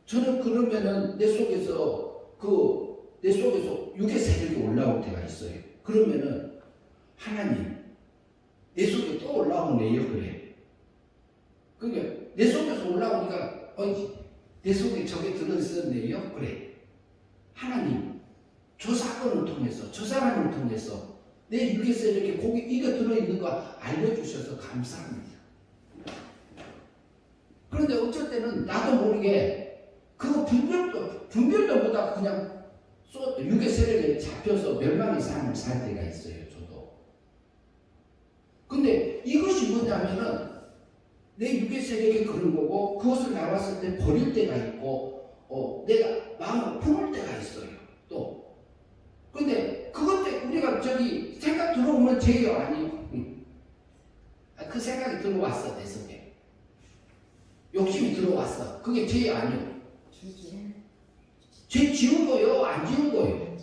저는 그러면은 내 속에서 유괴 세력이 올라올 때가 있어요. 그러면은 하나님 내 속에 또 올라오네요. 그래. 그러니까 내 속에서 올라오니까 내 속에 저게 들어있었네요. 그래. 하나님 저 사건을 통해서 저 사람을 통해서 내 유괴 세력에 이게 들어있는 거 알려주셔서 감사합니다. 그런데 어쩔 때는 나도 모르게 그거 분별도 못하고 그냥 유괴 세력에 잡혀서 멸망의 삶을 살 때가 있어요. 저도. 근데 이것이 뭐냐면은 내 유괴 세력이 그런 거고 그것을 나왔을 때 버릴 때가 있고 내가 마음을 품을 때가 있어요. 또. 근데 그것 때 우리가 생각 들어오면 죄요 아니요? 그 생각이 들어왔어 내 속에. 욕심이 들어왔어. 그게 죄 아니요? 죄 지은 거요? 안 지은 거요?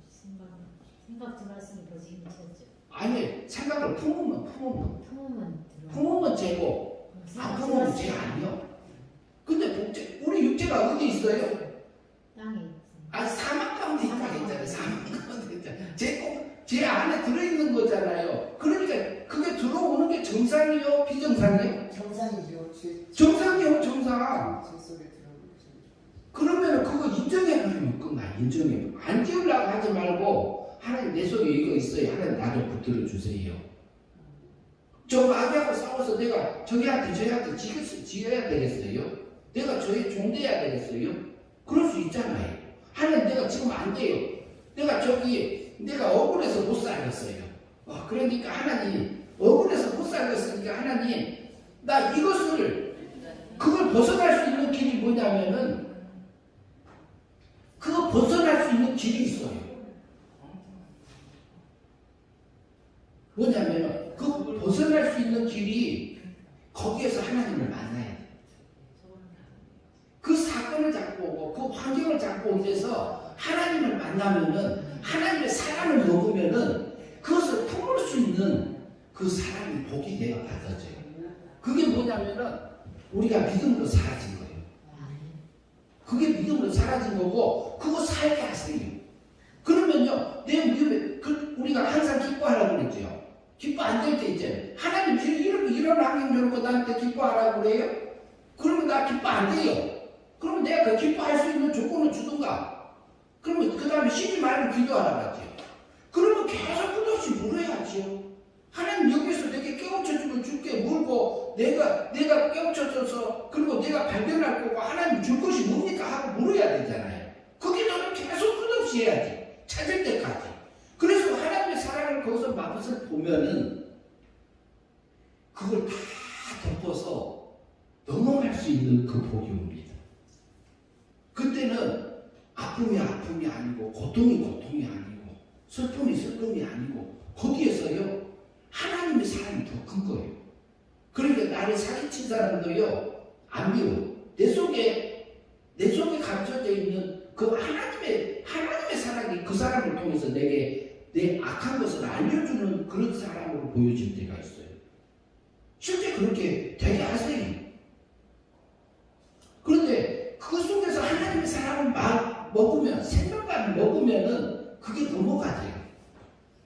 생각 들어왔으니 벌써 힘들었죠. 아니 생각을 품으면 죄고 안 품으면 죄 아니요? 근데 우리 육체가 어디 있어요? 땅에 있어요. 사막 가운데 있다고 했잖아요. 사막 가운데 있잖아요. 죄 안에 들어있는 거잖아요. 그러니까 그게 들어오는 게 정상이요? 비정상이요? 정상이죠. 정상이요, 정상. 제 속에 들어오는 그러면 그거 인정해버리면 끝나. 안 지으려고 하지 말고 하나님 내 속에 이거 있어요. 하나님 나 좀 붙들어 주세요. 저 마귀하고 싸워서 내가 저기한테 지어야 되겠어요? 내가 저희 종돼야 되겠어요? 그럴 수 있잖아요. 하나님 내가 지금 안 돼요. 내가 억울해서 못 살겠어요. 그러니까 하나님 억울해서 못 살겠으니까 하나님 나 그걸 벗어날 수 있는 길이 뭐냐면은 그거 벗어날 수 있는 길이 있어요. 뭐냐면은 그 벗어날 수 있는 길이 거기에서 하나님을 만나야 돼. 그 사건을 잡고 오고 그 환경을 잡고 온 데서 하나님을 만나면은 하나님의 사랑을 먹으면은 그것을 품을 수 있는 그 사람이 복이 내가 받아져요. 그게 뭐냐면은 우리가 믿음으로 사라진 거예요. 그게 믿음으로 사라진 거고 그거 살게 하세요. 그러면요 내 믿음에 우리가 항상 기뻐하라고 그랬죠. 기뻐 안 될 때 있잖아요. 하나님 이런 환경 주는 거 나한테 기뻐하라고 그래요? 그러면 나 기뻐 안 돼요. 그러면 내가 그 기뻐할 수 있는 조건을 주든가. 그러면 그 다음에 쉬지 말고 기도하라 그랬죠. 그러면 계속 끝없이 물어야지요. 하나님 여기서 내게 깨우쳐주면 줄게 물고 내가 깨우쳐줘서 그리고 내가 발견할 거고 하나님 줄 것이 뭡니까 하고 물어야 되잖아요. 끊임없이 해야지. 찾을 때까지. 그래서 하나님의 사랑을 거기서 맛을 보면은 그걸 다 덮어서 넘어갈 수 있는 그 복이 옵니다. 그때는 아픔이 아픔이 아니고 고통이 고통이 아니고 슬픔이 슬픔이 아니고 거기에서요 하나님의 사랑이 더 큰 거예요. 그러니까 나를 사기친 사람도요 안 미워. 내 속에 감춰져 있는 그 하나님의 사랑이 그 사람을 통해서 내게 내 악한 것을 알려주는 그런 사람으로 보여질 때가 있어요. 실제 그렇게 되게 하세요. 그런데 그 속에서 하나님의 사랑을 먹으면 생명감을 먹으면은 그게 넘어가죠.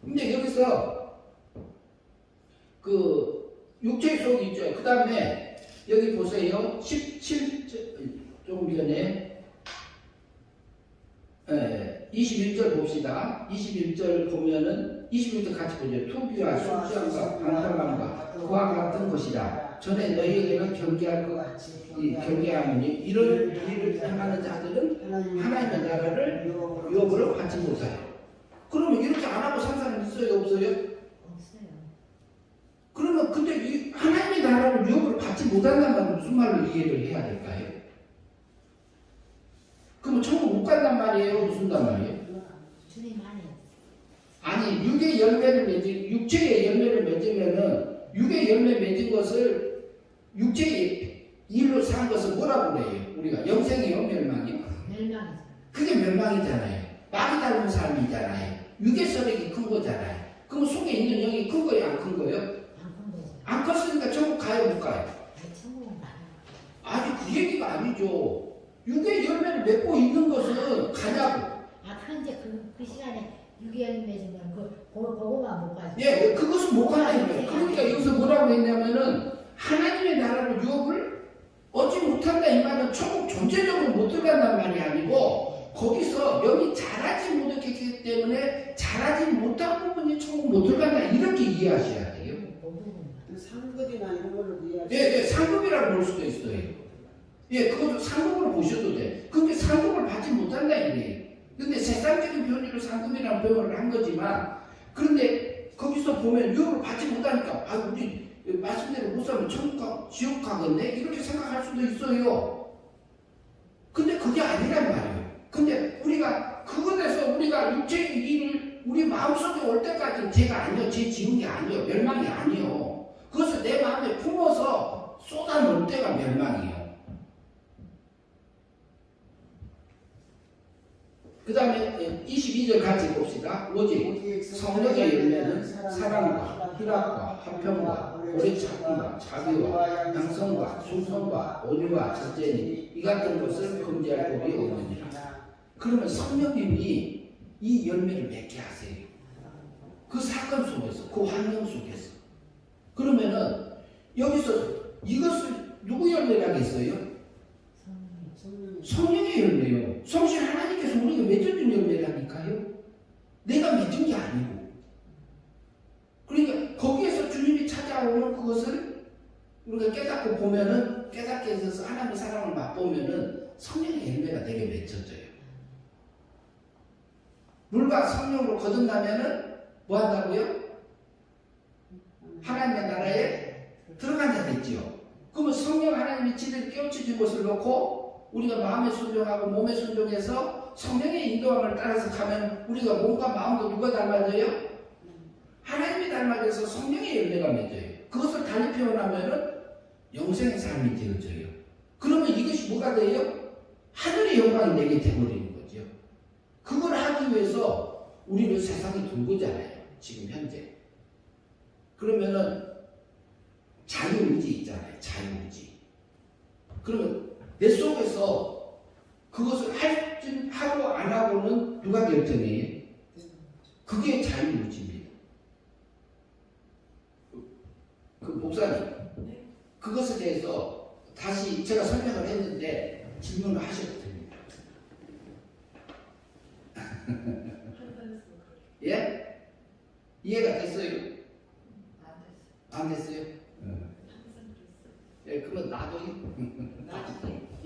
근데 여기서 그 육체의 속이 있죠. 그 다음에 여기 보세요. 17절 조금 전에 21절 봅시다. 21절 보면은 21절 같이 보죠. 투비와 술취함과 방탕함과 그와 같은 것이라. 전에 너희에게는 경계하노니 이런 일을 행하는 자들은 하나님의 나라를 유업으로 받지 못하여. 그러면 이렇게 안 하고 산 사람 있어요? 없어요? 없어요. 그러면 근데 이 하나님의 나라를 유업으로 받지 못한다는 말은 무슨 말로 이해를 해야 될까요? 그러면 천국 못 간단 말이에요? 무슨 단 말이에요? 주님 안에. 아니 육의 열매를 맺은 육체의 열매를 맺으면은 육의 열매 맺은 것을 육체의 일로 산 것을 뭐라고 그래요? 우리가 영생이요, 멸망이요? 멸망이죠. 그게 멸망이잖아요. 마귀 닮은 사람이잖아요. 육의 서력이 큰 거잖아요. 그럼 속에 있는 영이 큰 거예요, 안 큰 거예요? 안 큰 거죠. 안 컸으니까 천국 가요, 못 가요? 아니, 천국은 가요. 아니 그 얘기가 아니죠. 육의 열매를 맺고 있는 것은 가냐고. 아, 그런데 그 시간에 6개월 맺으면 그거만 못 가죠. 예, 그것은 못 가는 거예요. 그러니까 여기서 뭐라고 했냐면은 하나님의 나라를 유업을 얻지 못한다 이 말은 천국 존재적으로 못 들어간다는 말이 아니고 거기서 여기 잘하지 못했기 때문에 잘하지 못한 부분이 천국 못 들어간다 이렇게 이해하셔야 돼요. 상급이나 이런 걸로 이해할 수 예, 상급이라고 볼 수도 있어요. 예, 그것도 상급으로 보셔도 돼. 근데 상급을 받지 못한다 이거예요. 근데 세상적인 표현으로 상급이라는 표현을 한 거지만 그런데 거기서 보면 유업을 받지 못하니까 아 우리 말씀대로 못 살면 천국 가 지옥 가겠네 이렇게 생각할 수도 있어요. 근데 그게 아니란 말이에요. 근데 우리가 그것에서 우리가 육체의 일을 우리 마음속에 올 때까지는 죄가 아니요, 죄 지은 게 아니요, 멸망이 아니요. 그것을 내 마음에 품어서 쏟아놓을 때가 멸망이에요. 그 다음에 22절 같이 봅시다. 오직 성령의 열매는 사랑과 희락과 화평과 오래 참음과 자비와 양성과 순성과 온유와 절제니 이 같은 것을 금지할 법이 없느니라. 그러면 성령님이 이 열매를 맺게 하세요. 그 사건 속에서, 그 환경 속에서. 그러면은 여기서 이것을 누구 열매라고 했어요? 성령의 열매요. 성신 하나님께서 우리가 맺어준 열매라니까요. 내가 맺은 게 아니고. 그러니까 거기에서 주님이 찾아오는 그것을 우리가 깨닫고 보면은 깨닫게 해서 하나님의 사랑을 맛보면은 성령의 열매가 내게 맺혀져요. 물과 성령으로 거듭나면은 뭐 한다고요? 하나님의 나라에 들어간다 됐지요. 그러면 성령 하나님이 지들 깨우쳐진 것을 놓고 우리가 마음에 순종하고 몸에 순종해서 성령의 인도함을 따라서 가면 우리가 몸과 마음도 누가 닮아져요? 하나님이 닮아져서 성령의 열매가 맺어요. 그것을 달리 표현하면은 영생의 삶이 되어져요. 그러면 이것이 뭐가 돼요? 하늘의 영광이 내게 되어버리는 거죠. 그걸 하기 위해서 우리는 세상에 둔 거잖아요. 지금 현재. 그러면은 자유의지 있잖아요. 자유의지. 그러면 내 속에서 그것을 하고 안 하고는 누가 결정해요? 그게 자유의지입니다. 그 목사님, 그것에 대해서 다시 제가 설명을 했는데 질문을 하셔도 됩니다. 예? 이해가 됐어요? 안 됐어요? 예, 그러면 나도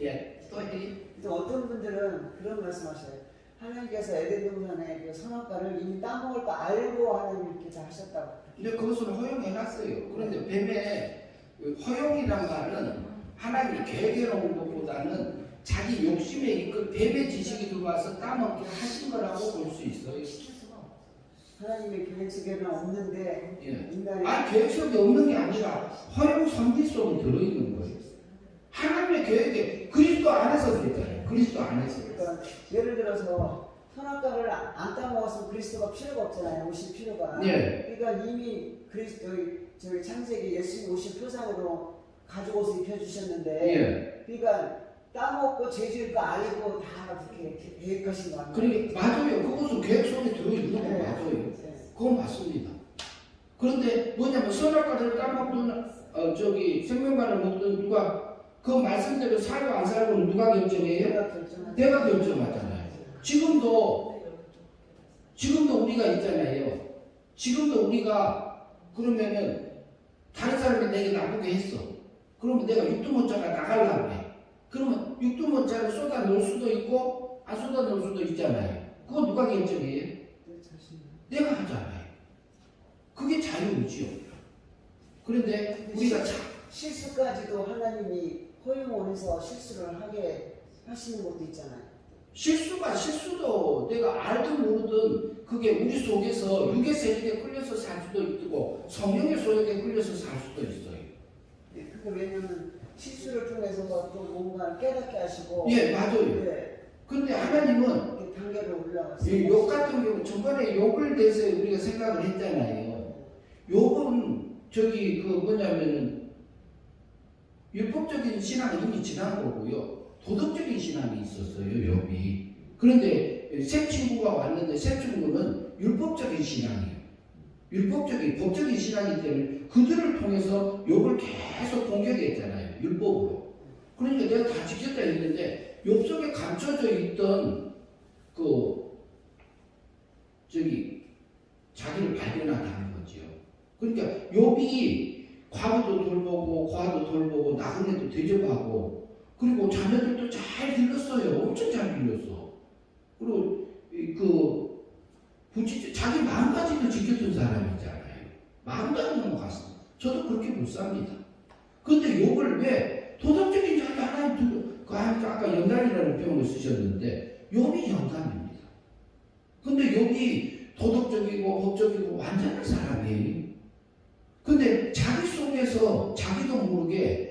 예, 또 해. 또 어떤 분들은 그런 말씀하셔요. 하나님께서 에덴 동산의 그 선악과를 이미 따먹을 거 알고 하나님께서 하셨다고. 근데 그것을 허용해놨어요. 그런데 뱀의 그 허용이란 말은 하나님이 계획해 놓은 것보다는 자기 욕심에 이끌 뱀의 지식이 들어와서 따먹게 하신 거라고 볼 수 있어요. 하나님의 계획 속에는 없는데 예. 인간의 아니 계획 속에 없는 게 아니라 허용 선지 속에 들어있는 거예요. 하나님의 계획에 그리스도 안에서 그랬잖아요. 그리스도 안에서. 그러니까 예를 들어서 선악과를 안 따먹었으면 그리스도가 필요가 없잖아요. 오실 필요가. 예. 그러니까 이미 그리스도 저희 창세기 예수님 오실 표상으로 가죽 옷을 입혀주셨는데, 예. 그러니까 따먹고 죄질 거 알고 다 그렇게 계획하신 거 아니에요? 그러니까 맞아요. 그것은 계획 속에 들어있는 거 네. 맞아요. 네. 그건 맞습니다. 그런데 뭐냐면 선악과를 따먹든 생명과를 먹든 누가 그 말씀대로 살고 안 살고는 누가 결정해요? 내가 결정하잖아요. 지금도 우리가 있잖아요. 지금도 우리가 그러면은 다른 사람이 내게 나쁘게 했어. 그러면 내가 육두문자가 나가려고 해. 그러면 육두문자를 쏟아 놓을 수도 있고 안 쏟아 놓을 수도 있잖아요. 그거 누가 결정해요? 내가 하잖아요. 그게 자유의지요. 그런데 우리가 실수까지도 하나님이 허용원에서 실수를 하게 하시는 것도 있잖아요. 실수도 내가 알든 모르든 그게 우리 속에서 육의 세력에 끌려서 살 수도 있고 성령의 소욕에 끌려서 살 수도 있어요. 네, 그게 왜냐면 실수를 통해서 또 뭔가 깨닫게 하시고. 예, 맞아요. 네. 근데 하나님은 이렇게 단계로 올라갔어요. 이 욕 같은 경우 전번에 욕을 대해서 우리가 생각을 했잖아요. 욕은 뭐냐면은 율법적인 신앙은 이미 지난 거고요. 도덕적인 신앙이 있었어요, 욥이. 그런데 새 친구가 왔는데 새 친구는 율법적인 신앙이에요. 법적인 신앙이기 때문에 그들을 통해서 욥을 계속 공격했잖아요, 율법으로. 그러니까 내가 다 지켰다 했는데 욥 속에 감춰져 있던 자기를 발견하다는 거죠. 그러니까 욥이 과부도 돌보고 고아도 돌보고 나그네도 대접하고 그리고 자녀들도 잘 길렀어요. 엄청 잘 길렀어. 그리고 자기 마음까지도 지켰던 사람이잖아요. 마음도 안 넘어갔습니다. 저도 그렇게 못 삽니다. 그런데 욥을 왜 도덕적인 자기 하나님 두고 아까 연단이라는 표현을 쓰셨는데 욥이 연단입니다. 근데 욥이 도덕적이고 법적이고 완전한 사람이에요. 근데 자기 속에서 자기도 모르게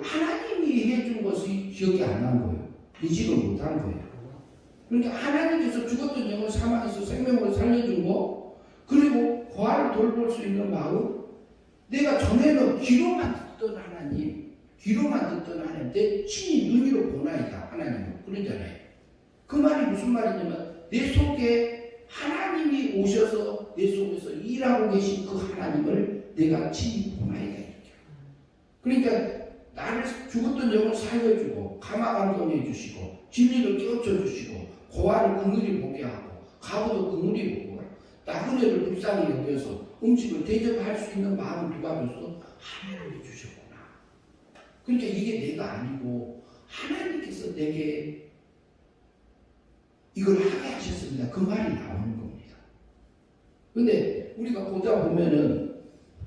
하나님이 해준 것이 기억이 안 난 거예요. 인식을 못 한 거예요. 그러니까 하나님께서 죽었던 영을 사망해서 생명으로 살려준 거, 그리고 고아를 돌볼 수 있는 마음, 내가 전에는 귀로만 듣던 하나님, 내 친히 눈으로 보나이다 하나님은 그러잖아요. 그 말이 무슨 말이냐면 내 속에 하나님이 오셔서 내 속에서 일하고 계신 그 하나님을 내가 친히 보나이다 이렇게. 그러니까 나를 죽었던 영을 살려주고 감화감동해 주시고 진리를 깨우쳐 주시고 고아를 긍휼히 보게 하고 가부도 긍휼히 보고 나그네를 불쌍히 여겨서 음식을 대접할 수 있는 마음을 누가 줬어? 하나님이 주셨구나. 그러니까 이게 내가 아니고 하나님께서 내게 이걸 하게 하셨습니다. 그 말이 나오는 겁니다. 근데 우리가 보다 보면은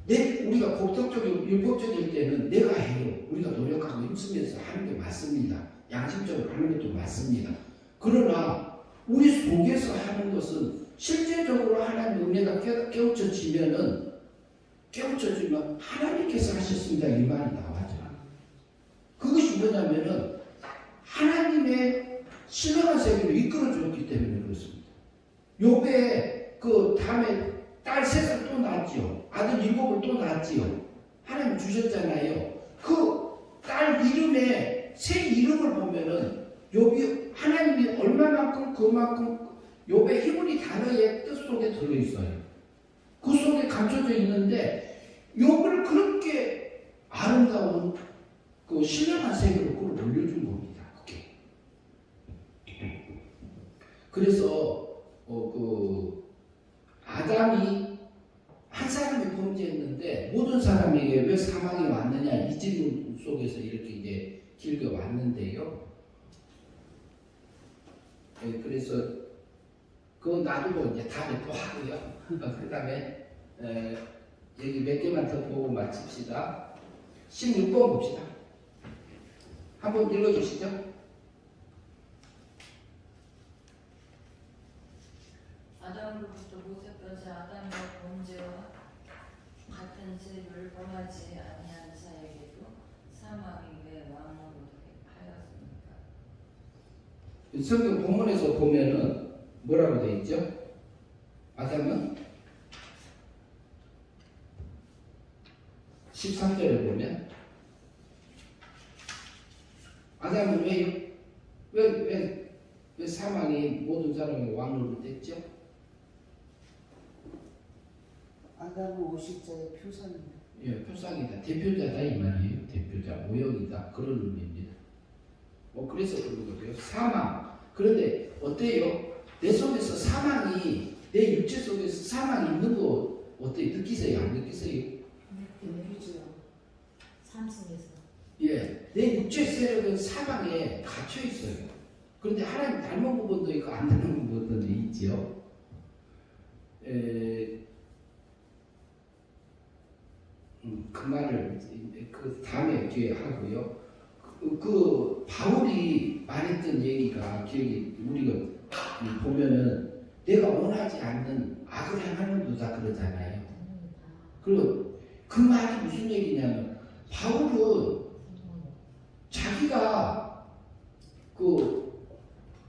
우리가 법적이고 율법적일 때는 내가 해요. 우리가 노력하고 힘쓰면서 하는 게 맞습니다. 양심적으로 하는 것도 맞습니다. 그러나 우리 속에서 하는 것은 실제적으로 하나님의 은혜가 깨우쳐지면 하나님께서 하셨습니다. 이 말이 나와죠. 그것이 뭐냐면은 하나님의 신령한 세계로 이끌어 주었기 때문에 그렇습니다. 욥의 그 다음에 딸 셋을 또 낳았지요. 아들 7을 또 낳았지요. 하나님 주셨잖아요. 그 딸 이름에 새 이름을 보면은 욥이 하나님이 얼마만큼 그만큼 욥의 히브리 단어의 뜻 속에 들어있어요. 그 속에 감춰져 있는데 욥을 그렇게 아름다운 그 신령한 세계로 끌어올려준 겁니다. 그게. 그래서 아담이 한 사람이 범죄했는데 모든 사람에게 왜 사망이 왔느냐 이 질문 속에서 이렇게 이제 길게 왔는데요. 그래서 그거 놔두고 이제 다음에 또 하고요. 그 다음에 여기 몇 개만 더 보고 마칩시다. 16번 봅시다. 한번 읽어주시죠. 아담으로부터 모세까지 아담과 번제와 같은 죄를 범하지 아니한 자에게도 사망이 왜 왕으로 하였습니까? 성경 본문에서 보면은 뭐라고 되어 있죠? 아담은 13절에 보면 아담은 왜 사망이 모든 사람의 왕으로 됐죠? 아담은 오십자의 표상입니다. 예, 표상이다. 대표자다 이 말이에요. 대표자, 모형이다. 그런 의미입니다. 그래서 그런 거고요. 사망. 그런데 어때요? 내 속에서 사망이, 내 육체 속에서 사망이 있는 거 어때요? 느끼세요? 안 느끼세요? 그죠? 삶 속에서. 예, 내 육체 세력은 사방에 갇혀 있어요. 그런데 하나님 닮은 부분도 있고 안 닮은 부분도 있죠. 그 말을 그 다음에 뒤에 하고요. 그 바울이 말했던 얘기가 기억이 우리가 보면은 내가 원하지 않는 악을 행하는 도다 그러잖아요. 그리고 그 말이 무슨 얘기냐면 바울은 자기가 그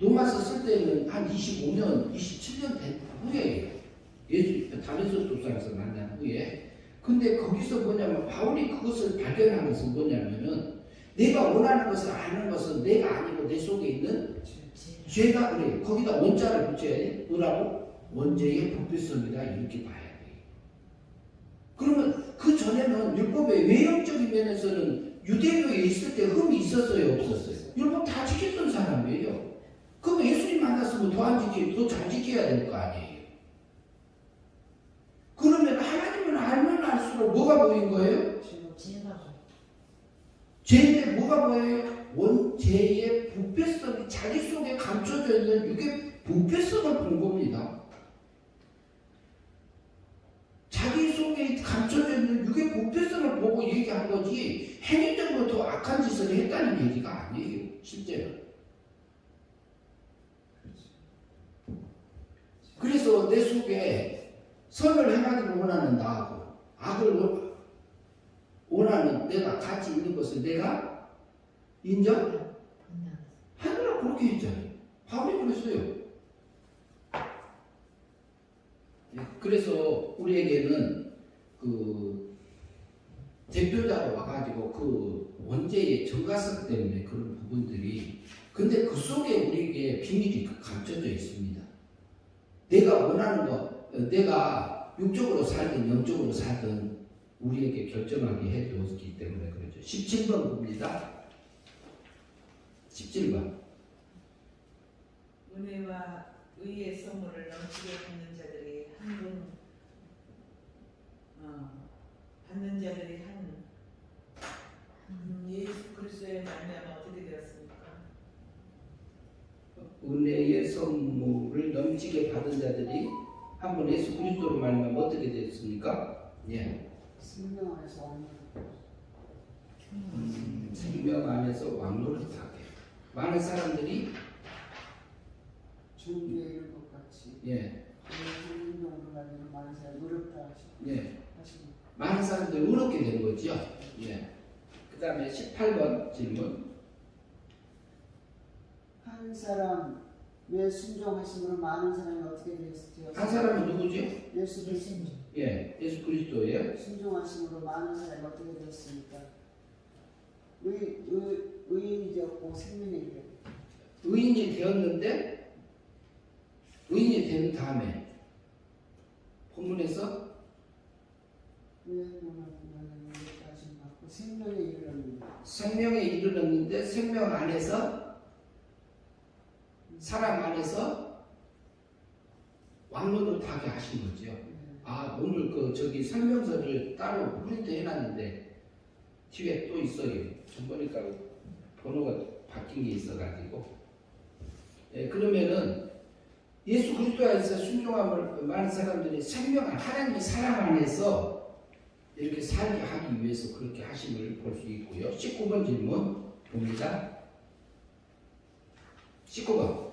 로마서 쓸 때는 한 25년, 27년 된 후에 예수 다메섹 도상에서 만난 후에 근데 거기서 뭐냐면 바울이 그것을 발견한 것은 뭐냐면은 내가 원하는 것을 아는 것은 내가 아니고 내 속에 있는 죄다 그래요. 거기다 원자를 붙여야 돼. 뭐라고? 원죄의 불필성이다 이렇게 봐야 돼. 그러면 그 전에는 율법의 외형적인 면에서는 유대교에 있을 때 흠이 있었어요, 없었어요? 율법 다 지켰던 사람이에요. 그럼 예수님 만났으면 더 안 지키고 더 잘 지켜야 될 거 아니에요. 그러면 하나님을 알면 알수록 뭐가 보인 거예요? 죄인데 뭐가 보여요? 원죄의 부패성이 자기 속에 감춰져 있는 이게 부패성을 본 겁니다. 자기 속에 감춰져 있는 이게 부패성을 보고 얘기한 거지 행위적으로 더 악한 짓을 했다는 얘기가 아니에요. 실제로. 그래서 내 속에 선을 행하기를 원하는 나하고 악을 원하는 내가 같이 있는 것을 내가 인정하느라 그렇게 했잖아요. 바울이 그랬어요. 그래서 우리에게는 그 대표자로 와가지고 그 원죄의 정가성 때문에 그런 부분들이 근데 그 속에 우리에게 비밀이 감춰져 있습니다. 내가 원하는 거, 내가 육적으로 살든 영적으로 살든 우리에게 결정하게 해두었기 때문에 그렇죠. 17번 봅니다. 17번. 은혜와 의의 선물을 넘치게 받는 자들이 받는 자들이 예수 그리스도의 말미암아 어떻게 되었습니까? 은혜의 선물을 넘치게 받은 자들이 한 번 예수 그리스도로 말미암아 어떻게 됐습니까? 예. 생명 안에서 왕노릇. 생명 안에서 왕노릇하게. 많은 사람들이 종교에 이른 것 같이 예. 생명으로 가지고 많은 사람이 노력다 예. 하시고 많은 사람들이 의롭게 된 거죠. 예. 그 다음에 18번 질문. 한 사람 왜 순종하심으로 많은 사람이 어떻게 되었죠? 한 사람은 누구죠? 예수 그리스도 예. 예수 그리스도예요. 순종하심으로 많은 사람이 어떻게 되었습니까? 의인이 되었고 생명이 되었고 의인이 되었는데 의인이 된 다음에 본문에서 까지 받고 생명에 이르렀는데 생명에 이르렀는데 생명 안에서 사람 안에서 왕노릇하게 하신 거죠. 아 오늘 저기 설명서를 따로 프린트 해놨는데 뒤에 또 있어요. 좀 보니까 번호가 바뀐 게 있어가지고 그러면은 예수 그리스도 안에서 순종함을 많은 사람들이 생명 하나님의 사랑 안에서 이렇게 살게 하기 위해서 그렇게 하심을 볼 수 있고요. 19번 질문 봅니다. 19번.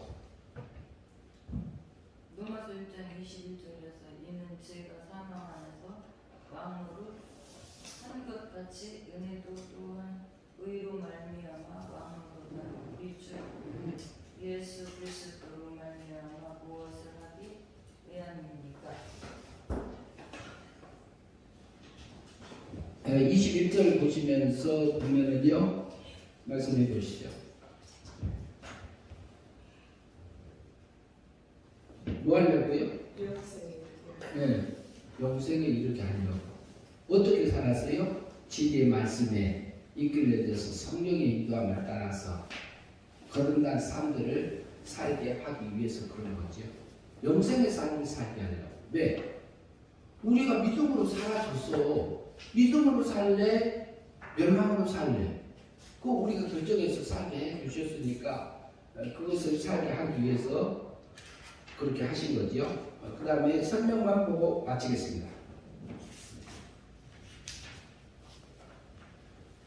로마서 1장 21절에서 이는 죄가 사망 안에서 왕으로 한 것 같이 은혜도 또한 의로 말미암아 왕으로 우리 주 예수 그리스도로 말미암아 무엇을 하기 위함입니까? 21절 보시면서 보면은요, 말씀해 보시죠. 뭐 하려고요? 네, 영생에 이르게 하려고. 어떻게 살았어요? 진리의 말씀에 이끌려져서 성령의 인도함을 따라서 거듭난 삶들을 살게 하기 위해서 그런 거죠. 영생의 삶을 살게 하려고. 왜? 우리가 믿음으로 살아줬어. 믿음으로 살래? 멸망으로 살래? 그거 우리가 결정해서 살게 해주셨으니까 그것을 살게 하기 위해서 그렇게 하신 거죠. 그 다음에 설명만 보고 마치겠습니다.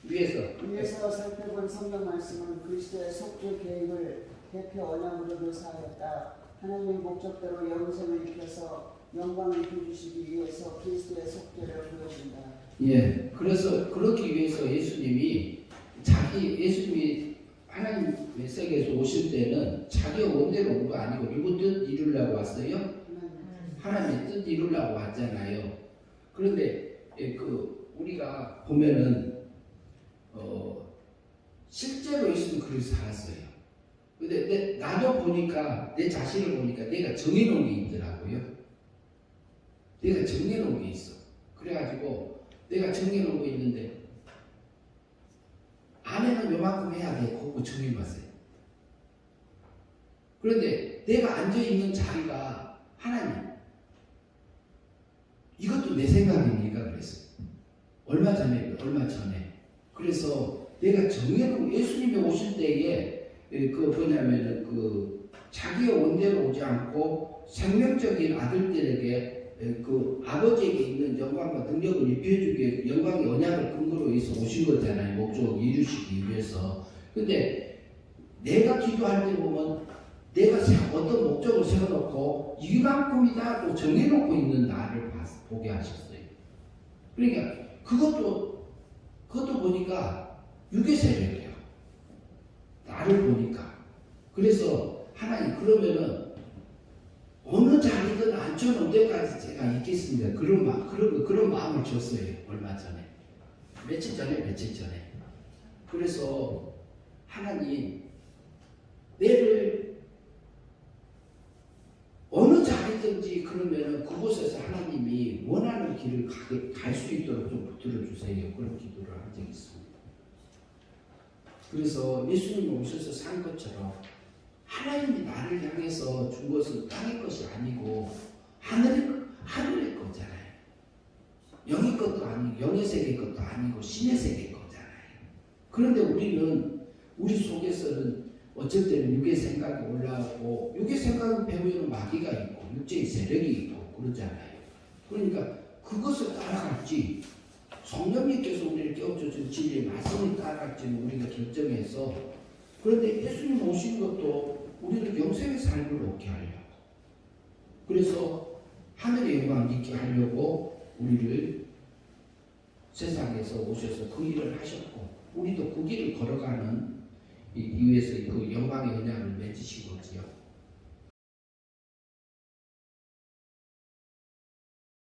위에서 살펴본 성경 말씀은 그리스도의 속죄 계획을 대표 언약으로 묘사하였다. 하나님의 목적대로 영생을 입혀서 영광을 입혀주시기 위해서 그리스도의 속죄를 보여준다. 예, 그래서 그렇기 위해서 예수님이 하나님의 세계에서 오실 때는 자기 원대로 온 거 아니고 누구 뜻 이루려고 왔어요? 하나님의 뜻 이루려고 왔잖아요. 그런데 우리가 보면은 실제로 예수는 그렇게 살았어요. 근데 나도 보니까 내 자신을 보니까 내가 정해놓은 게 있더라고요. 내가 정해놓은 게 있어. 그래가지고 내가 정해놓은 거 있는데 아내는 요만큼 해야 돼. 그거 정해봤어요. 그런데 내가 앉아있는 자리가 하나님, 이것도 내 생각입니까? 그랬어요. 얼마 전에. 그래서 내가 정해놓은 예수님이 오실 때에 자기의 원대로 오지 않고 생명적인 아들들에게 아버지에게 있는 영광과 능력을 입혀주기 영광의 언약을 근거로 해서 오신 거잖아요. 목적을 이루시기 위해서. 근데 내가 기도할 때 보면 내가 어떤 목적을 세워놓고 이만큼이다 또 정해놓고 있는 나를 보게 하셨어요. 그러니까 그것도 보니까 육의 세력이에요. 나를 보니까. 그래서 하나님 그러면은 어느 자리든 앉혀놓을 때까지 제가 있겠습니다. 그런 마음을 줬어요. 얼마 전에. 며칠 전에. 그래서 하나님 내를 어느 자리든지 그러면은 그곳에서 하나님이 원하는 길을 갈 수 있도록 좀 붙들어주세요. 그런 기도를 한 적이 있습니다. 그래서 예수님이 오셔서 산 것처럼 하나님이 나를 향해서 준 것은 땅의 것이 아니고 하늘의 거잖아요. 영의 것도 아니고 영의 세계 것도 아니고 신의 세계 거잖아요. 그런데 우리 속에서는 어쩔 때는 육의 생각이 올라오고 육의 생각은 배우에는 마귀가 있고 육체의 세력이 있고 그러잖아요. 그러니까 그것을 따라갈지 성령님께서 우리를 깨워주신 진리의 말씀을 따라갈지는 우리가 결정해서 그런데 예수님 오신 것도 우리를 영생의 삶을 얻게 하려고 그래서 하늘의 영광을 있게 하려고 우리를 세상에서 오셔서 그 일을 하셨고 우리도 그 길을 걸어가는 이 위에서 그 영광의 언약을